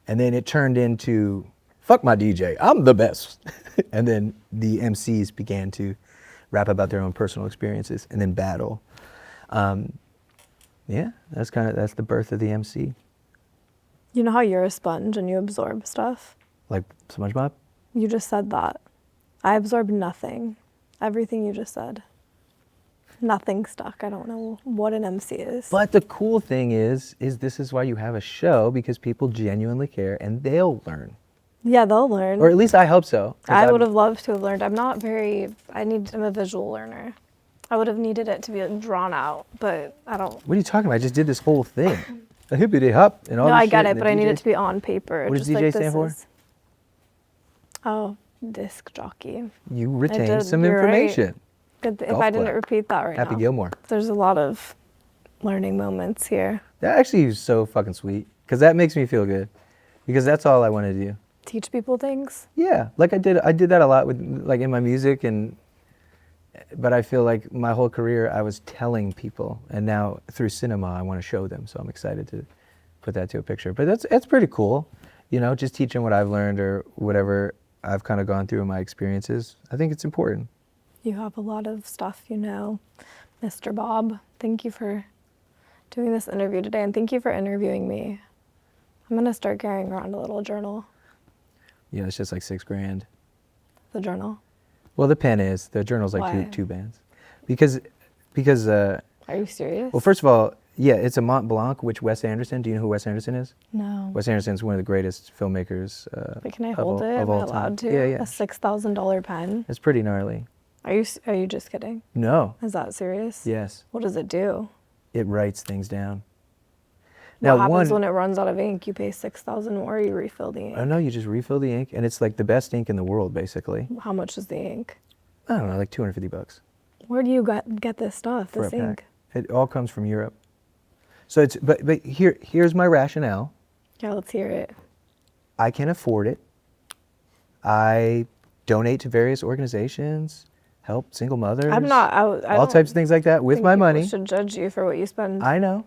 And then it turned into, fuck my DJ, I'm the best. And then the MCs began to rap about their own personal experiences and then battle. Yeah, that's the birth of the MC. You know how you're a sponge and you absorb stuff? Like SpongeBob? You just said that. I absorb nothing. Everything you just said. Nothing stuck. I don't know what an MC is. But the cool thing is this is why you have a show, because people genuinely care and they'll learn. Yeah, they'll learn. Or at least I hope so. I would have loved to have learned. I'm a visual learner. I would have needed it to be drawn out, but I don't. What are you talking about? I just did this whole thing. A hippity hop and all No, this I get shit, it, but I need it to be on paper. What does just DJ like stand for? Oh, disc jockey. You retained some you're information. Right. Good if Golf I didn't clap. repeat that right now. Happy Gilmore. There's a lot of learning moments here. That actually is so fucking sweet, because that makes me feel good, because that's all I want to do. Teach people things? Yeah, like I did that a lot with like in my music, but I feel like my whole career I was telling people, and now through cinema I want to show them. So I'm excited to put that to a picture. But that's pretty cool, just teaching what I've learned or whatever I've kind of gone through in my experiences. I think it's important. You have a lot of stuff, Mr. Bob. Thank you for doing this interview today, and thank you for interviewing me. I'm gonna start carrying around a little journal. Yeah, it's just like $6,000. The journal. Well, the pen is. The journal's like Why? two bands. Because Are you serious? well, first of all, yeah, it's a Mont Blanc, which Wes Anderson, do you know who Wes Anderson is? No. Wes Anderson's one of the greatest filmmakers But can I of hold all- it? of Am I all time. allowed to? Yeah, yeah. A $6,000 pen. It's pretty gnarly. Are you just kidding? No. Is that serious? Yes. What does it do? It writes things down. What happens when it runs out of ink? You pay $6,000 more, or you refill the ink? Oh no, you just refill the ink, and it's like the best ink in the world, basically. How much is the ink? I don't know, like $250 Where do you get this stuff, for this a ink? pack. It all comes from Europe. So but here's my rationale. Yeah, let's hear it. I can afford it. I donate to various organizations, help single mothers. I'm not out. all types of things like that with my money. Should judge you for what you spend. I know, I'm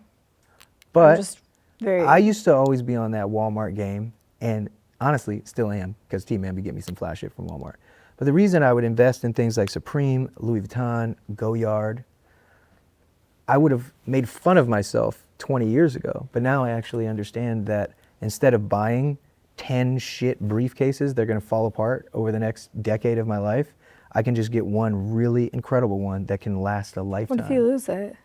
but just very. I used to always be on that Walmart game, and honestly, still am, because T-Man be getting me some flash shit from Walmart. But the reason I would invest in things like Supreme, Louis Vuitton, Goyard, I would have made fun of myself 20 years ago. But now I actually understand that instead of buying 10 shit briefcases, they're going to fall apart over the next decade of my life, I can just get one really incredible one that can last a lifetime. What if you lose it?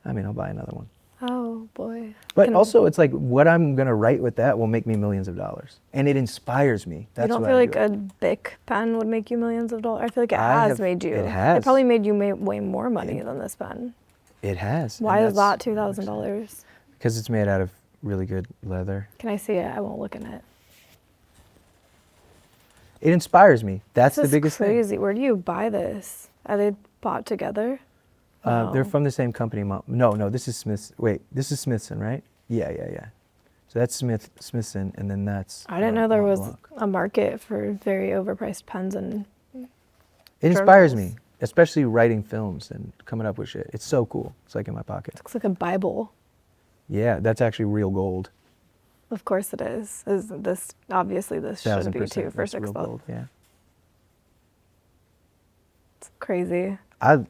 I mean, I'll buy another one. Oh boy. But also, it's like what I'm going to write with that will make me millions of dollars. And it inspires me. That's You don't why feel I like do it. a Bic pen would make you millions of dollars? I feel like it I has have- made you. it has. It probably made you way more money than this pen. It has. Why and is that that's- $2,000? Because it's made out of really good leather. Can I see it? I won't look in it. It inspires me. That's the This is biggest crazy. Where do you buy this? Are they bought together? thing. They're No. from the same company. No, this is Smith. Wait, this is Smithson, right? Yeah. So that's Smithson, and then that's. I didn't know there was Montblanc. a market for very overpriced pens and It inspires journals. me, especially writing films and coming up with shit. It's so cool. It's like in my pocket. looks like a Bible. Yeah, that's actually real gold. Of course it is. Is this obviously this should be 1000%. too for That's real $6,000. gold. Yeah. It's crazy.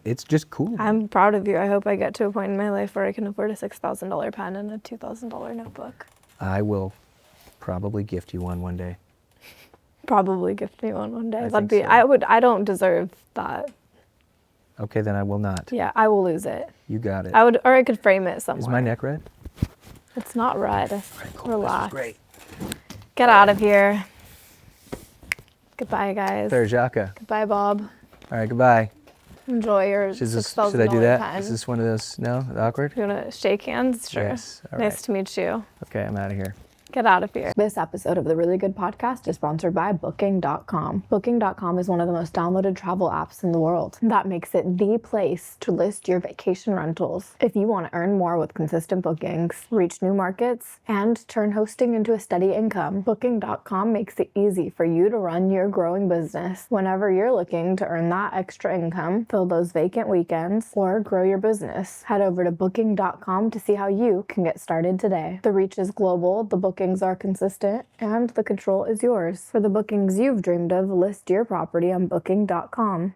It's just cool. I'm proud of you. I hope I get to a point in my life where I can afford a $6,000 pen and a $2,000 notebook. I will probably gift you one day. Probably gift me one day. I That'd think be. so. I don't deserve that. Okay, then I will not. Yeah, I will lose it. You got it. I would, or I could frame it somewhere. Is my neck red? It's not red. Relax. Great. Get out of here. Goodbye, guys. Fair Jaka. Goodbye, Bob. All right, goodbye. Enjoy your Should $6,000 I do that? pen. Is this one of those? No, awkward. You want to shake hands? Sure. Yes. All Nice right. to meet you. Okay, I'm out of here. Get out of here. This episode of the Really Good Podcast is sponsored by Booking.com. Booking.com is one of the most downloaded travel apps in the world. That makes it the place to list your vacation rentals. If you want to earn more with consistent bookings, reach new markets, and turn hosting into a steady income, Booking.com makes it easy for you to run your growing business. Whenever you're looking to earn that extra income, fill those vacant weekends, or grow your business, head over to Booking.com to see how you can get started today. The reach is global, the bookings are consistent, and the control is yours. For the bookings you've dreamed of, list your property on Booking.com.